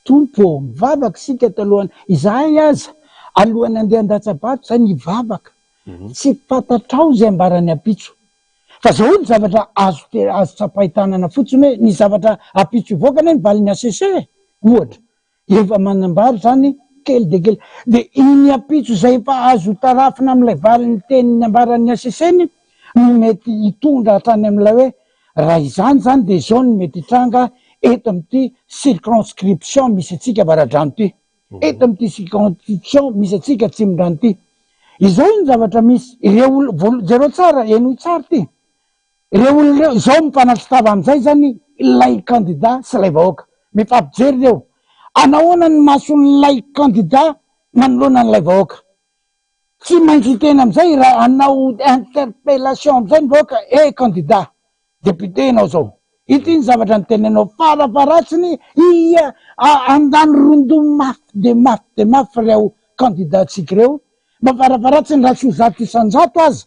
tompo mivavaka sika talohany izahay aza alohany andeha an-datsabato zay nivavaka tsy fatatrao zay ambarany ampitso fa zao ny zavatra azo tsapaitanana fotsiny hoe ny zavatra ampitso ivoakany ny valiny asese ohatra efa manambary zany kely de kely de iny ampitso zay efa azo tarafina am'ilay valiny teniny ambaran'ny aseseny no mety hitondra hatrany am'ilay hoe raha izany zany de zao ny mety hitranga eto am'ty circonscription misy atsika varadrano ty eto am'ty circonscription misy atsika tsimondrano ty izao ny zavatra misy ireo jereo tsara eno tsara ty ireo olonareo zao mifanatsitava am'izay zany lay candidat sy lay vahoaka mifampijery reo anahoana ny mason'lay candidat manoloana n'lay vahoaka tsy maintsy tena am'izay raha anao interpellation am'izay ny vahoaka candidat député anao zao ity ny zavatra ny tenenao farafaratsiny andany rondo mafy de mafy reo candidat tsika reo mba farafaratsiny raha sy 100 isan-jato aza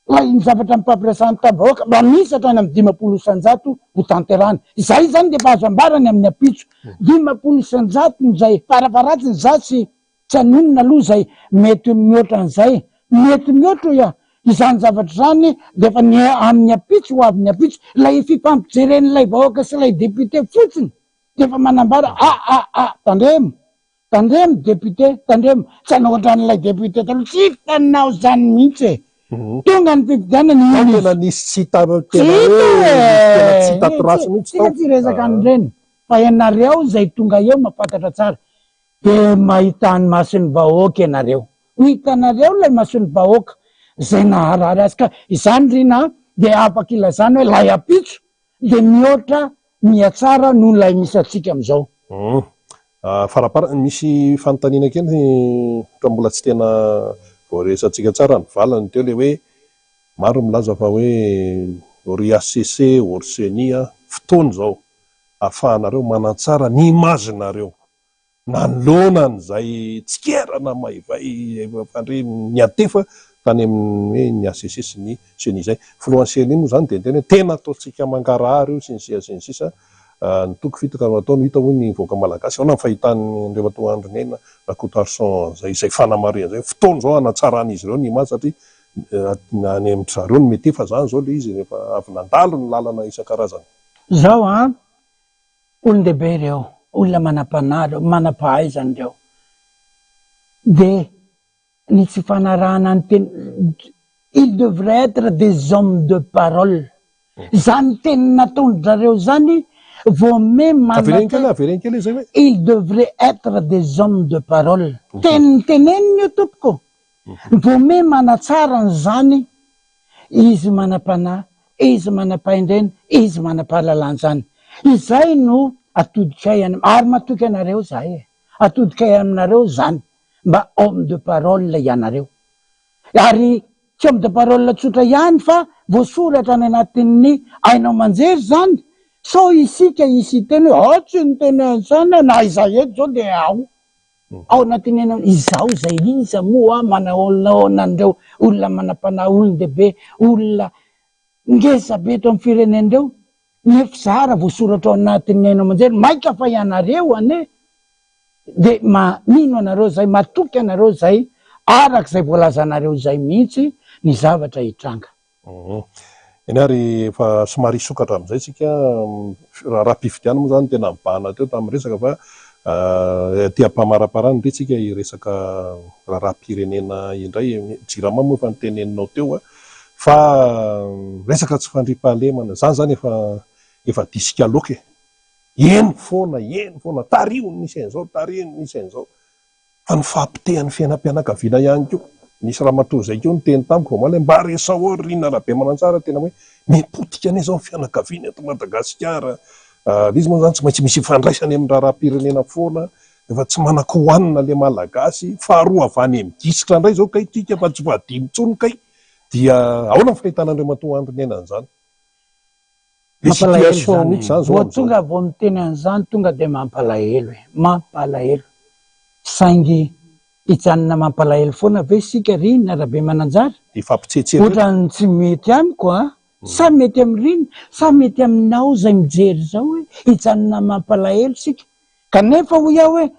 la ny zavatra mipampirasany tabahoaka mba misy hatrany amy 50 isan-jato ho tanterana zay zany de fa azo ambarany amin'ny ampitso 50 isan-jato nzay farafaratsiny za tsy anonona aloha zay mety mihoatra an'izay mety mihoatra izany zavatra zany de fa amin'ny ampitso ho avin'ny ampitso lay fifampijeren'lay vahoaka sy lay député fotsiny de fa manambara tandremo député tandremo tsy anao ohatran'lay député taloha tsy hitanao zany mihitsy tonga ny fividianana tena nisy tsy resaka an'ireny fa ianareo zay tonga eo mafantatra tsara de mahita ny mason'ny vahoaka ianareo hitanareo lay mason'ny vahoaka zay naharary azy ka izany rina de afaky ilazany hoe lay ampitso de mihoatra miatsara noho lay misy atsika am'izao Farapara misy fanontaniana kely raha mbola tsy tena voaresantsika tsara ny valany teo le hoe maro milaza fa hoe RIACC Orsenia fotoana zao ahafahanareo manatsara ny imazinareo nanoloana n'izay tsikerana maivay fandre ny atefa tany amin'ny hoe ny ACC sy ny CENI zay. Foloansely iny moa zany de tena tena ataontsika mangarahara io sy ny sisa ny toko fitaka no ataony hita hoe ny voaka malagasy ao na fahitany Andriamatoa Andrinena Rakotoarson izay fanamariana zay fotoana zao anatsarana izy ireo ny imazy satria any amin'ny zareo no mety efa zany zao le izy rehefa avy nandalo ny lalana isan-karazany. Zao olon-dehibe ireo olona manam-panah manam-pahaizana ireo de ny tsy fanarahana ny teny il devrait être des hommes de parole zany teny nataon'zareo zany vao me avereny kely zay hoe il devrait être des hommes de parole teny teneniny io tompoko vao me manatsara ny zany izy manam-panah izy manam-pahendrena izy manam-pahalalana zany izay no atodikay ary matoky anareo zay atodikay aminareo zany mba homme de parole ianareo ary tsy homme de parole tsotra ihany fa voasoratra any anatin'ny ainao manjery zany so isika isy teny hoe tsy ny teny zany na izay eto zao de ao anatin'ny izao zay iza moa manaolonandreo olona manam-panah olon-dehibe olona ngeza be eto amin'ny firenenreo nefa zara voasoratra ao anatin'ny ainao manjery maika fa ianareo ane de mino anareo zay matoky anareo zay arak'izay voalazanareo zay mihitsy ny zavatra hitranga. Eny ary efa somary isokatra amin'izay tsika raha-pifidiana moa zany tena mibahana teo tamin'ny resaka fa tia-pamaraparany re tsika resaka raha-pirenena indray jirama moa efa niteneninao teo fa resaka tsy fandripahalemana zany zany efa disika loka eny foana tariony isan'izao isan'izao fa ny fampitehan'ny fiainam-pianakaviana ihany koa nisy raha matoa zay keo ny teny tamiko male mba resahoro rina rahabe manantsara tena hoe mipotika ane zao ny fianakaviana eto Madagasikara izy moa zany tsy maintsy misy ifandraisany amin'ny raha-pirenena foana efa tsy manako hoanina le malagasy faharoa avy any migisitra indray zao kay tika fa tsy voadimy tsony kay dia ahoana ny fahitan'Andriamatoa Andrinena an'izany vao tonga vao miteny an'izany tonga de mampalahelo mampalahelo saingy hijanona mampalahelo foana ve sika rina rahabe mananjara ohatrany tsy mety amiko sa mety amin'ny rina sa mety aminao zay mijery zao hoe hijanona mampalahelo sika kanefa ho iaho hoe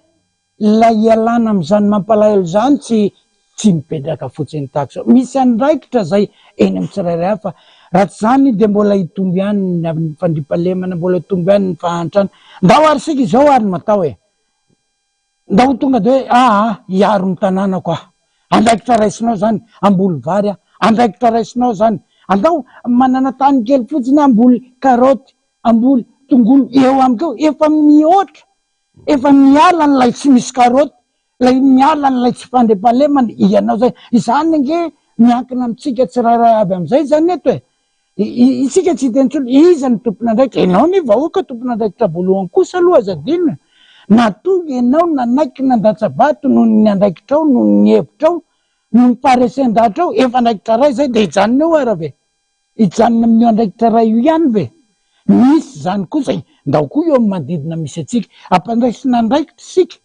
la ialana am'izany mampalahelo zany tsy mipetraka fotsiny tahaka zao misy andraikitra zay eny amin'ny tsirairay fa raha tsy zany de mbola hitombo ihany ny fandripahalemana mbola hitombo ihany ny fahantrana ndao ary sika izao ary matao ndao tonga de hoe hiaro ny tanànako andraikitra raisinao zany amboly vary andraikitra raisinao zany andao manana tany kely fotsiny amboly karoty amboly tongolo eo amiko efa mihoatra efa miala nylay tsy misy karoty lay miala nylay tsy fandripahalemana ianao zay izany nge miankina amitsika tsirairay aby am'izay zany eto isika tsy hitentsolo iza ny tompon'andraikitra enao ny vahoaka tompon'andraikitra voalohany kosa aloha azadinina natonga ianao nanaiky nandatsabato noho ny andraikitrao noho ny hevitrao noho ny paresendatrao efa andraikitra ray zay de hijanona eo ara ve hijanona amin'ny andraikitra ray io ihany ve misy zany koa zay ndao koa eo amin'ny manodidina misy atsika ampandraisina andraikitra sika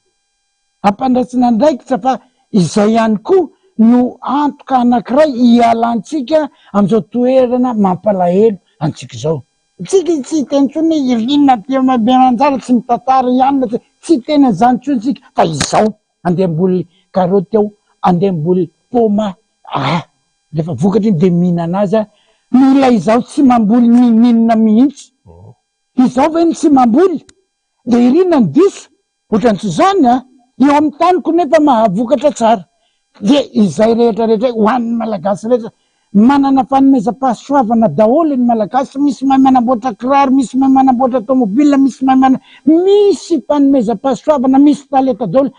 ampandraisina andraikitra fa izay ihany koa no antoka anankiray hialantsika am'izao toerana mampalahelo antsika zao tsika tsy tentsony irinona be manjara tsy mitantara ihany tsy tena zany tsony tsika fa izao andeha amboly karoty ao andeha amboly poma rehefa vokatra iny de mihinana azy nola izao tsy mamboly mininona mihitsy izao ve ny tsy mamboly de irinona ny diso ohatran'tsy zany eo amin'ny taniko nefa mahavokatra tsara de izay rehetrarehetra hoan'ny malagasy rehetra manana fanomezam-pahasoavana daholo ny malagasy misy mahay manamboatra kiraro misy mahay manamboatra tomobile misy misy fanomezam-pahasoavana misy talenta daholo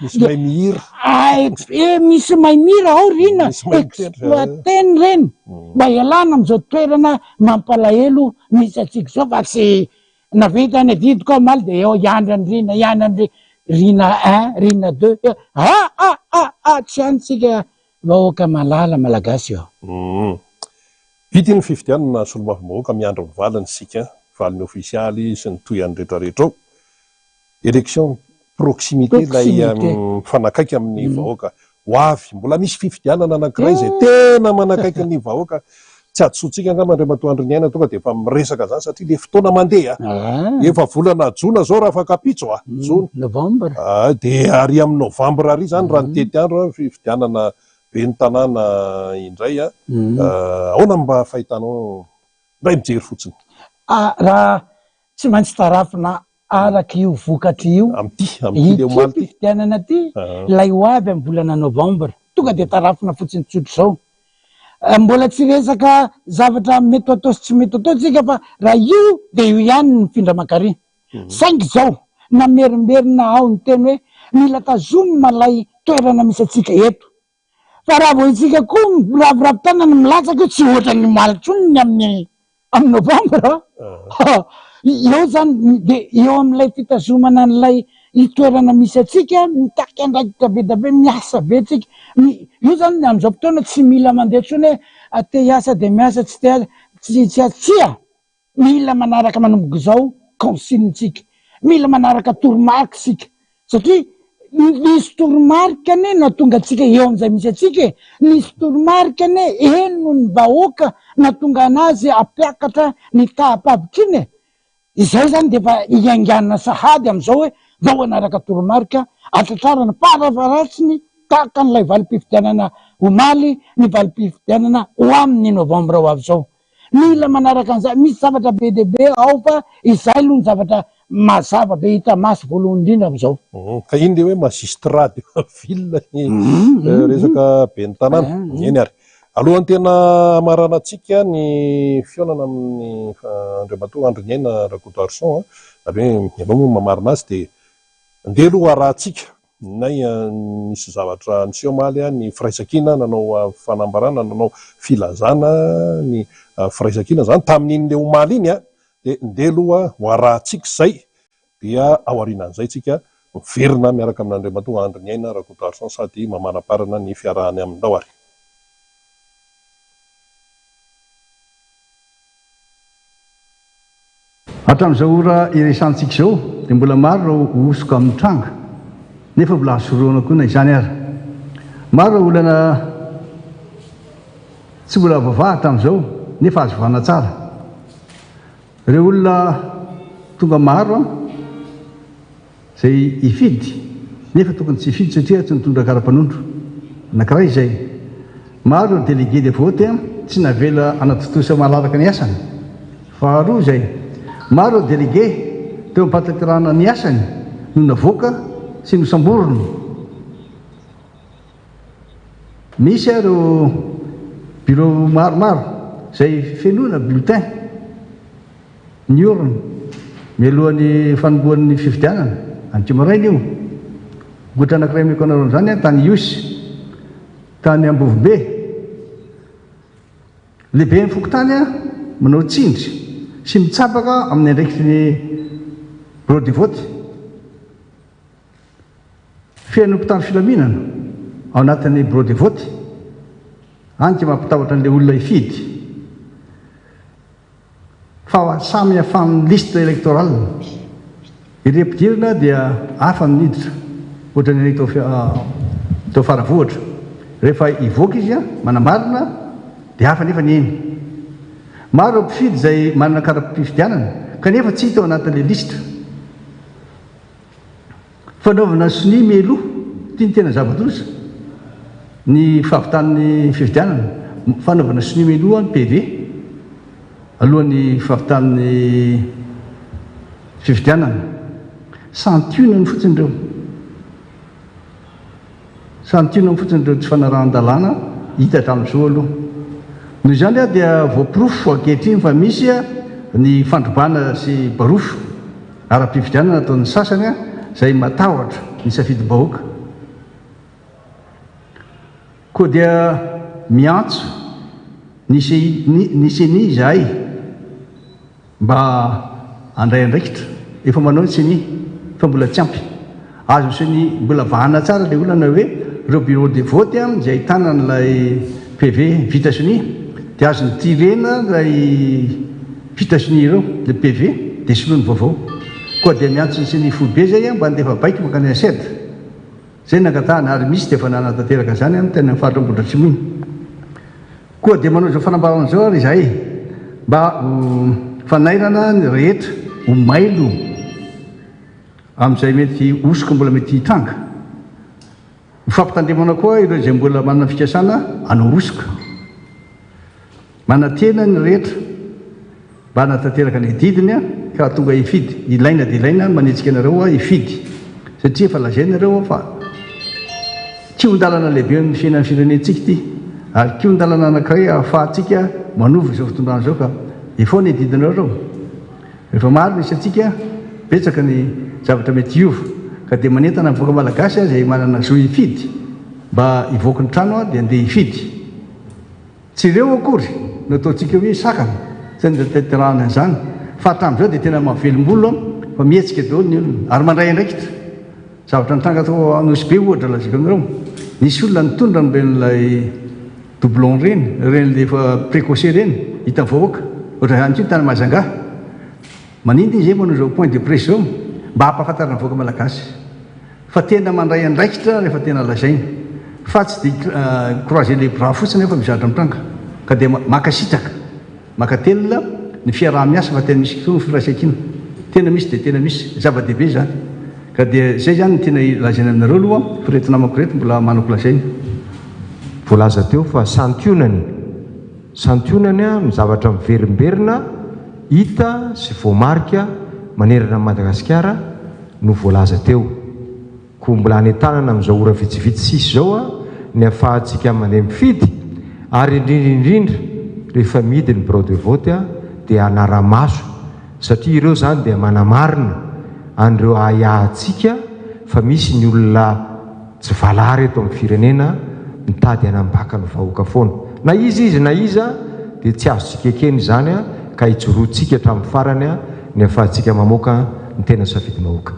misy mahay mira ao rina exploiteny reny mba ialana am'izao toerana mampalahelo misy atsika zao fa tsy navita any adidiko ao maly de eo iandry any rina rina 1 rina 2 tsy anytsika vahoaka malala malagasy eo. Vity ny fifidianana solomavi-bahoaka miandro ny valiny sika valiny ofisialy sy ny toy any rehetrarehetra ao. Élection proximité ilay mifanakaiky amin'ny vahoaka ho avy. Mbola misy fifidianana anankiray izay tena manakaiky ny vahoaka. Tsy adsotsika angamba Andriamatoa Andry Niaina tonga dia efa miresaka zany satria le fotoana mandeha. Efa volana Jona zao raha afaka kapitso Novambra. Dia ary amin'ny Novambra ary zany raha ny tety andro fifidianana be ny tanàna indray ahoana mba fahitanao ndray mijery fotsiny. Raha tsy maintsy tarafina araka io vokatra io amty fifidianana ty lay ho avy amin'ny volana Novambra tonga dia tarafina fotsiny tsotro zao. Mbola tsy resaka zavatra mety atao sy tsy mety atao tsika fa raha io dia io ihany ny mifindra makary. Saingy zao namerimberina ao ny teny hoe mila tazomina malay toerana misy atsika eto. Fa raha vao itsika koa miraviravin-tanana milatsaka io tsy ohatra ny malitsoniny amin'ny Novambra. Eo zany dia eo amin'ilay fitazomana n'ilay toerana misy atsika mitaka andraikitra be da be miasa be tsika. Io zany amin'izao fotoana tsy mila mandeha tsony hoe te hiasa dia miasa tsy te hiasa tsia. Mila manaraka manomboka izao consigne-tsika, mila manaraka toromarika sika satria nisy toromarika ane na tonga atsika eo amin'izay misy atsika. Nisy toromarika ane eno ny vahoaka na tonga anazy ampiakatra ny tahapavitra iny. Izay zany dia efa ianganana sahady amin'izao hoe vao anaraka toromarika atratrarana parafaratsiny tahaka n'ilay valim-pifidianana omaly ny valim-pifidianana ho amin'ny Novambra ho avy izao. Mila manaraka an'izay misy zavatra be dia be ao fa izay aloha ny zavatra mazava be hita maso voalohany indrindra amin'izao. Ka iny le hoe magistrat de ville resaka be ny tanàna eny ary. Alohan'ny tena amaranantsika ny fionana amin'ny Andriamatoa Andry Niaina Rakotoarson hoe ianao mamarina azy dia ndeha aloha arahantsika nay nisy zavatra niseho omaly ny firaisan-kina nanao fanambarana nanao filazana ny firaisan-kina zany tamin'iny le omaly iny dia ndeha aloha ho arahantsika izay dia ao aorianan'izay tsika miverina miaraka amin'Andriamatoa Andry Niaina Rakotoarson sady mamana-parana ny fiarahany amindao ary. Hatramin'izao ora iresantsika izao dia mbola maro rao osoka amin'ny tranga nefa mbola hasoroana koa na izany ary. Maro olana tsy mbola vavaha tamin'izao nefa azo vana tsara. Ireo olona tonga maro izay hifidy nefa tokony tsy hifidy satria tsy mitondra kara-panondro anankiray izay. Maro délégué de vote tsy navela anatotosa malalaka ny asany. Faharoa izay maro délégué teo ampatakarana ny asany no navoaka sy nosamborony. Misy areo bureau maromaro izay fenoana bulletin ny orona mialohan'ny fanombohan'ny fifidianana Antsimaraina io. Gotra anankiray meko anareo zany tany Iosy tany Ambovombe lehibe ny fokotany manao tsindry sy mitsapaka amin'ny andraikitry ny bureau de vote. Fiainam-pitandro filaminana ao anatin'ny bureau de vote any tsy mampitahotra an'ilay olona hifidy fa samy hafa amin'ny liste électorale. Ireo mpidirana dia hafa niditra ohatran'ny tao faravohatra. Rehefa hivoaka izy manamarina dia hafa nefa ny eny. Maro mpifidy izay manana kara-pifidianana kanefa tsy hita ao anatin'ilay lista. Fanaovana soni mieloha tia ny tena zava-doza ny fahavitan'ny fifidianana. Fanaovana soni mieloha ny PV alohan'ny fahavitan'ny fifidianana. Santionany fotsiny ireo. Santionany fotsiny ireo tsy fanarahan-dalàna hita hatramin'izao aloha. Noho izany dia voapirofo ankehitriny fa misy ny fandrobana sy barofo ara-pifidianana ataon'ny sasany izay matahotra ny safidy-bahoaka. Koa dia miantso ny CENI izahay mba handray andraikitra efa manao ny CENI fa mbola tsy ampy. azo seny mbola vahana tsara le olana hoe reo bureau de vote zay ahitana n'lay PV États-Unis dia azo ny tirena lay États-Unis ireo le PV dia soloany vaovao koa dia miantsony sy ny foibe zay mba andefa baiky makany ased zay nangatahana ary misy dia efa nanatanteraka zany amin'ny tena faritra ambodra atsimo iny koa dia manao zao fanambarana zao ary izahay mba fanairana ny rehetra ho mailo amin'izay mety osika mbola mety hitranga mifampitandremana koa ireo zay mbola manana fikasana anao osika manatena ny rehetra mba hanatanteraka ny didiny ka tonga ifidy ilaina dia ilaina manetsika anareo ifidy satria efa lazainareo fa kion-dalana lehibe amin'ny fiainan'ny firenentsika ity ary kion-dalana anankiray ahafahantsika manova izao fitondrana zao ka efoana didinareo reo rehefa maro misy atsika betsaka ny zavatra mety iova ka dia manentana mivoaka malagasy zay manana zo ifidy mba hivoaka ny trano dia andeha ifidy tsy ireo akory no ataontsika hoe sakana zany teterahana zany fa hatramin'izao dia tena mahavelombolo fa mihetsika daholo ny olona ary mandray andraikitra zavatra nitranga atao anosy be ohatra lazika amin'ireo nisy olona nitondra noben'ilay doublon reny le efa précoce reny hita voaka ohatra zany koa tany Mazanga manindry izy manao zao point de presse zao mba hampahafantarana voaka malagasy fa tena mandray andraikitra rehefa tena lazaina fa tsy dia croiser les bras fotsiny efa mizatra mitranga ka dia makasitraka makatelona ny fiaraha-miasa fa tena misy ny firaisan-kina tena misy dia tena misy zava-dehibe zany ka dia zay zany tena lazaina aminareo aloha firetina amako reto mbola manako lazaina voalaza teo fa santionany ny zavatra miverimberina hita sy voamarika manerana Madagasikara no voalaza teo ko mbola any tanana amin'izao ora vitsivitsy sisy zao ny ahafahantsika mandeha mifidy ary indrindra rehefa midy ny bureau de vote dia anara-maso satria ireo zany dia manamarina an'ireo ahiahantsika fa misy ny olona tsy valary eto amin'ny firenena mitady hanambaka ny vahoaka foana na iza dia tsy azontsika ekeny zany ka hijoroantsika hatramin'ny farany ny ahafahantsika mamoaka ny tena safidy mahoaka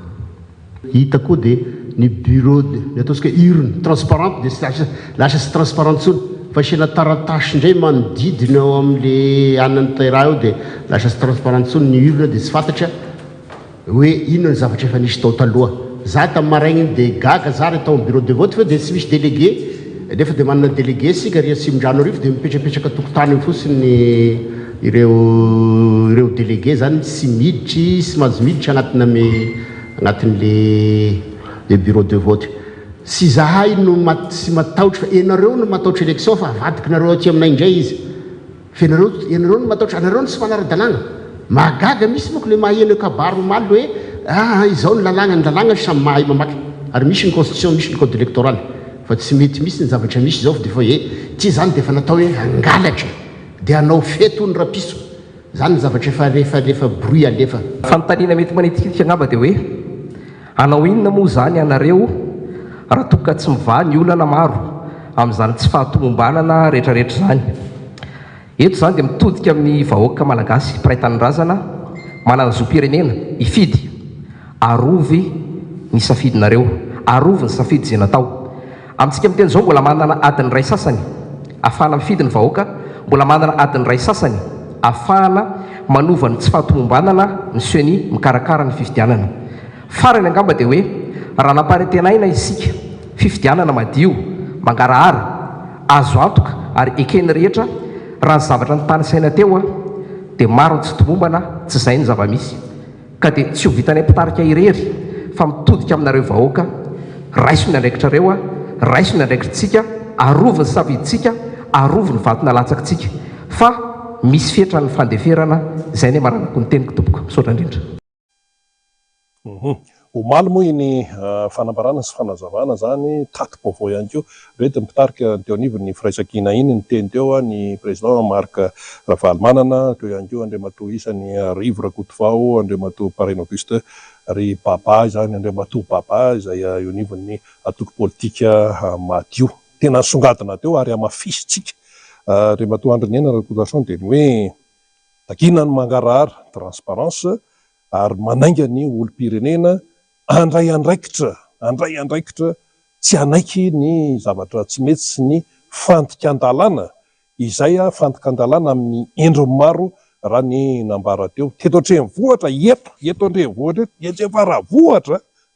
hita koa dia ny bureau ny ataontsika urne transparente dia lasa sy transparente tsony fa asiana taratasy indray manodidina eo amin'le anany teraha eo dia lasa sy transparente tsony ny urne dia tsy fantatra hoe inona ny zavatra efa nisy tao taloha za tamin'ny maraigna iny dia gaga za ry tao amin'ny bureau de vote fa dia tsy misy délégué nefa dia manana délégué sika ry atsimondrano arivo dia mipetrapetraka tokotany fotsiny ireo délégué zany sy miditry sy mahazo miditra anatin'le bureau de vote sy zahay no sy matahotra fa ianareo no matahotra élection fa avadikinareo aty aminay indray izy fa ianareo no matahotra anareo no sy manara-dalàna magaga misy moko le maheno kabary maly hoe izao ny lalàna samy mahay mamaky ary misy ny constitution misy ny code électoral fa tsy mety misy ny zavatra misy zao fa dia fa tsy zany dia efa natao hoe angalatra dia anao feto ny rapiso zany ny zavatra rehefa bruit alefa fanontaniana mety manetikitika angamba dia hoe anao inona moa zany anareo raha toka tsy mivaha ny olana maro amin'izany tsy fahatomombanana rehetrarehetra zany eto zany dia mitodika amin'ny vahoaka malagasy mpiray-tanin-drazana manana zo-pirenena ifidy arovy ny safidinareo arovy ny safidy zay natao amintsika miteny zao mbola manana adiny ray sasany ahafahana mifidy ny vahoaka mbola manana adiny ray sasany ahafahana manova ny tsy fahatomombanana ny seny mikarakara ny fifidianana farany angamba dia hoe raha namparetenaina isika fifidianana madio mangarahara azo antoka ary ekeny rehetra raha ny zavatra ny tany saina teo dia maro ny tsy tomombana tsy zay ny zava-misy ka dia tsy ho vitanay mpitarika irery fa mitodika aminareo vahoaka raiso ny andraikitrareo raiso ny andraikitritsika arovy ny safiditsika arovy ny vatona latsakitsika fa misy fietra ny fandeferana zay ny maranako ny teniko tompoko misaotra indrindra omaly moa iny fanambarana sy fanazavana zany taty-baovao ihany keo rety mipitarika teo anivony firaisan-kina iny ny teny teo ny président Marc Ravalomanana teo ihany keo Andriamatoa isany Rivo Rakotovao Andriamatoa Parrain Auguste ry Baba zany Andriamatoa Baba izay eo anivony atoko politika madio tena songadina teo ary amafisitsika Andriamatoa Andrinena Rakotoson dia ny hoe takina ny mangarahara transparence ary manainga ny olo-pirenena andray andraikitra andray andraikitra tsy anaiky ny zavatra tsy mety sy ny fantikan-dalàna izay fantika an-dalàna amin'ny endriny maro raha ny nambara teo teto an-drenivohitra eto an-drenivohitra eto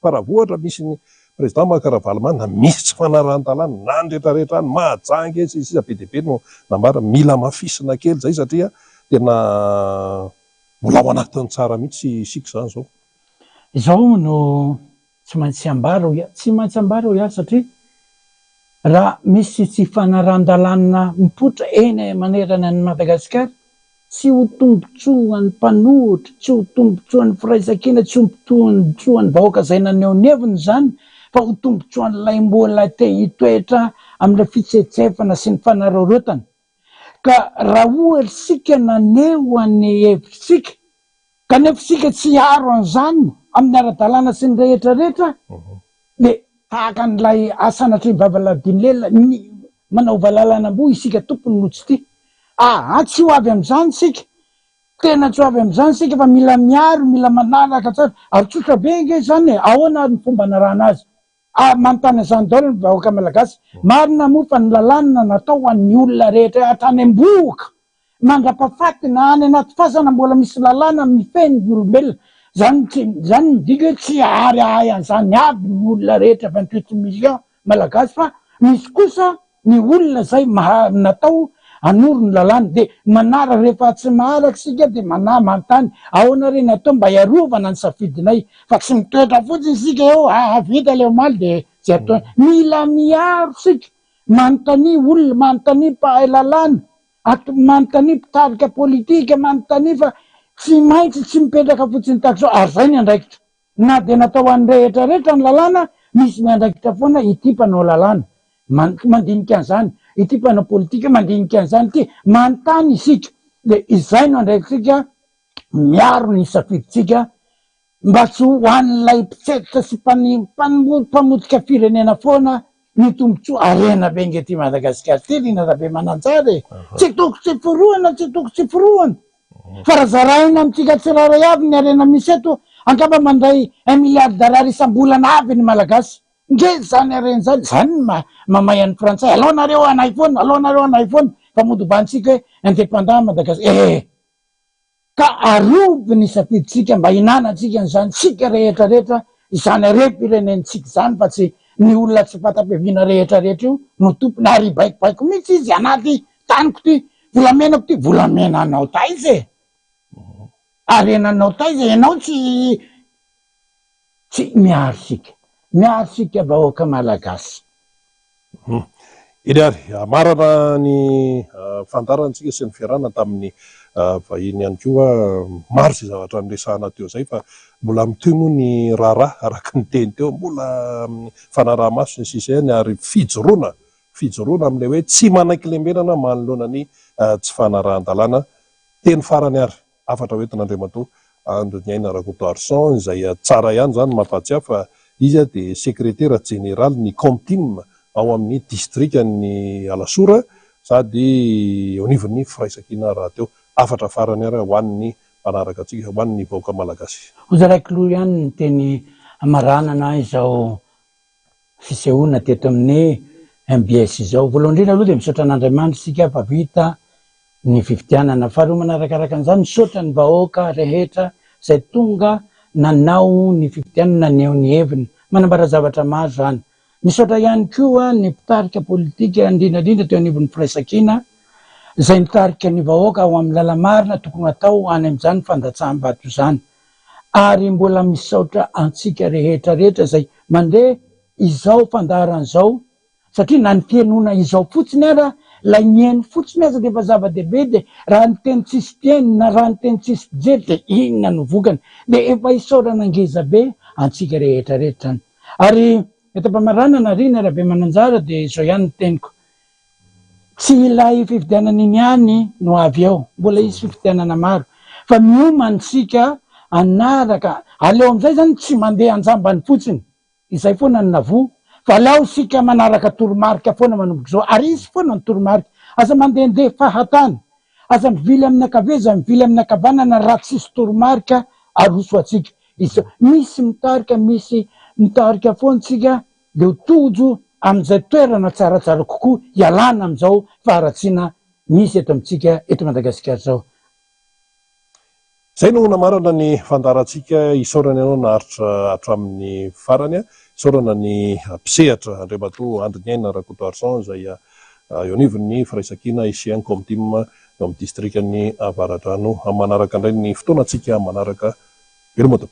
faravohatra misy ny président Mankaravalimana misy tsy fanarahan-dalàna na ny rehetrarehetra any mahajangy sisa be deabe no nambara mila mafisina kely zay satria tena mbola ao anatin'ny tsara mihitsy isika zany zao. Izao no tsy maintsy ambara ho satria raha misy tsy fanarahan-dalàna mipoitra eny manerana ny Madagasikara tsy ho tombontsoan'ny mpanohitra, tsy ho tombontsoan'ny firaisan-kina, tsy ho tombontsoan'ny vahoaka izay naneoneviny zany, fa ho tombontsoan'ilay mbola te hitoetra amin'ilay fitsetsefana sy ny fanararaotana. Ka raha ohatra sika naneo an'ny hevitritsika kanefa sika tsy haro an'izany amin'ny ara-dalàna sy ny rehetrarehetra, dia tahaka n'ilay Sanatria Vavalavidinilelona manao valalanam-bo isika tompony no tsy tia. Tsy ho avy amin'izany sika, tena tsy ho avy amin'izany sika fa mila miaro, mila manaraka tsara. Ary tsotra be nge zany ahoana ny fomba anarahana azy. Manontany an'izany daholo ny vahoaka malagasy. Marina moa fa ny lalàna natao ho an'ny olona rehetra hatrany am-boka, mandrapahafaty na any anaty fasana mbola misy lalàna mifehy ny olombelona. Zany midika hoe tsy ary an'izany aby ny olona rehetra 28 millions malagasy, fa misy kosa ny olona zay natao hanoro ny lalàna, dia manara rehefa tsy maharaky sika dia manontany ahoana re natao mba hiarovana ny safidinay, fa tsy mitoetra fotsiny sika eo vita leo maly dia tsy atao. Mila miaro sika, manontany olona, manontany mpahay lalàna, manontany mpitarika politika, manontany fa tsy maintsy tsy mipetraka fotsiny takizao. Ary zay ny andraikitra, na dia natao an'ny rehetrarehetra ny lalàna, misy ny andraikitra foana ity mpanao lalàna mandinika an'izany, ity mpanao politika mandinika an'izany, ity manontany isika. Dia izay no andraikitsika miaro ny safiditsika mba tsy ho an'ilay mpitsetitra sy mpamotika firenena foana ny tombontsoa arena be ngety Madagasikara ty rinarabe mananjara tsy toko tsy forohana. Fa raha zaraina amintsika tsiraray avy ny arena misy eto, angamba mandray 1 milliard d'ariary isam-bolana avy ny malagasy. Nge zany arena zany mamay an'ny frantsay, alao nareo anay foana, fa modobantsika hoe indépendant Madagasikara. Ka arovy ny safiditsika mba hinanatsika n'izany tsika rehetrarehetra, izany arem-pirenentsika zany, fa tsy ny olona tsy fata-piaviana rehetrarehetra io no tompony. Ary baikobaiko mihitsy izy anaty taniko ty, volamenako ty, volamena anao taizy arenanao taizy, ianao tsy miaro sika vahoaka malagasy. Eny ary amarana ny fandarantsika sy ny fiarana tamin'ny vahiny ihany koa maro sy zavatra niresahana teo zay, fa mbola mitoy moa ny raharaha araka ny teny teo, mbola fanaraha-maso ny sisa ihany, ary fijoroana amin'ilay hoe tsy manaiky lembenana manoloana ny tsy fanarahan-dalàna. Teny farany ary afatra hoentin'Andriamatoa Andoniaina Rakoto Arsan izay tsara ihany zany mampahatsiahy fa izy dia sekretera jeneraly ny Comtim ao amin'ny distrikan'ny Alasora, sady eo anivon'ny firaisan-kina raha teo. Afatra farany ary ho an'ny mpanaraka atsika, ho an'ny vahoaka malagasy. Ozaraiky loha ihany ny teny amaranana izao fisehoana teto amin'ny MBS izao. Voalohany indrindra aloha dia misaotra an'Andriamanitra sika fa vita ny fifidianana, faharoa manarakaraka an'izany misaotra ny vahoaka rehetra izay tonga nanao ny fifidianana naneo ny heviny, manambara zavatra maro zany. Misaotra ihany koa ny mpitarika politika indrindrandrindra teo anivon'ny firaisan-kina izay nitarika ny vahoaka ao amin'ny lalamarina tokony atao any amin'izany fandatsaham-bato izany. Ary mbola misaotra antsika rehetrarehetra izay mandeha izao fandaharan'izao, satria na ny fiainona izao fotsiny ara lay mihaino fotsiny aza dia efa zava-dehibe, dia raha ny teny tsisy teny na raha ny teny tsisy pijery dia inona no vokany, dia efa isaorana ngeza be antsika rehetrarehetra. Ary etam-pamaranana riny arabe mananjara dia izao ihany ny teniko, tsy ilay fifidianana iny ihany no avy eo, mbola izy fifidianana maro, fa miomana sika anaraka aleo amin'izay zany tsy mandeha anjambany fotsiny, izay foana ny navo, fa aleo sika manaraka toromarika foana manomboka izao. Ary izy foana ny toromarika, aza mandehandeha fahatany, aza mivily amin'ny akaveza, mivily amin'ny akavanana, raha tsisy toromarika aroso atsika. Misy mitarika, misy mitarika foantsika de ho tojo amin'izay toerana tsaratsara kokoa ialana amin'izao faharatsiana misy eto amintsika eto Madagasikara zao. Zay no namarana ny fandarantsika isaorana ianao naharitra hatramin'ny farany isaorana ny mpisehatra Andriamatoa Andriniaina Rakoto Arsan izay eo anivon'ny firaisan-kina Isian Comtim eo amin'ny distrikan'ny Avaradrano amin'ny manaraka indray ny fotoanantsika manaraka Velomoto.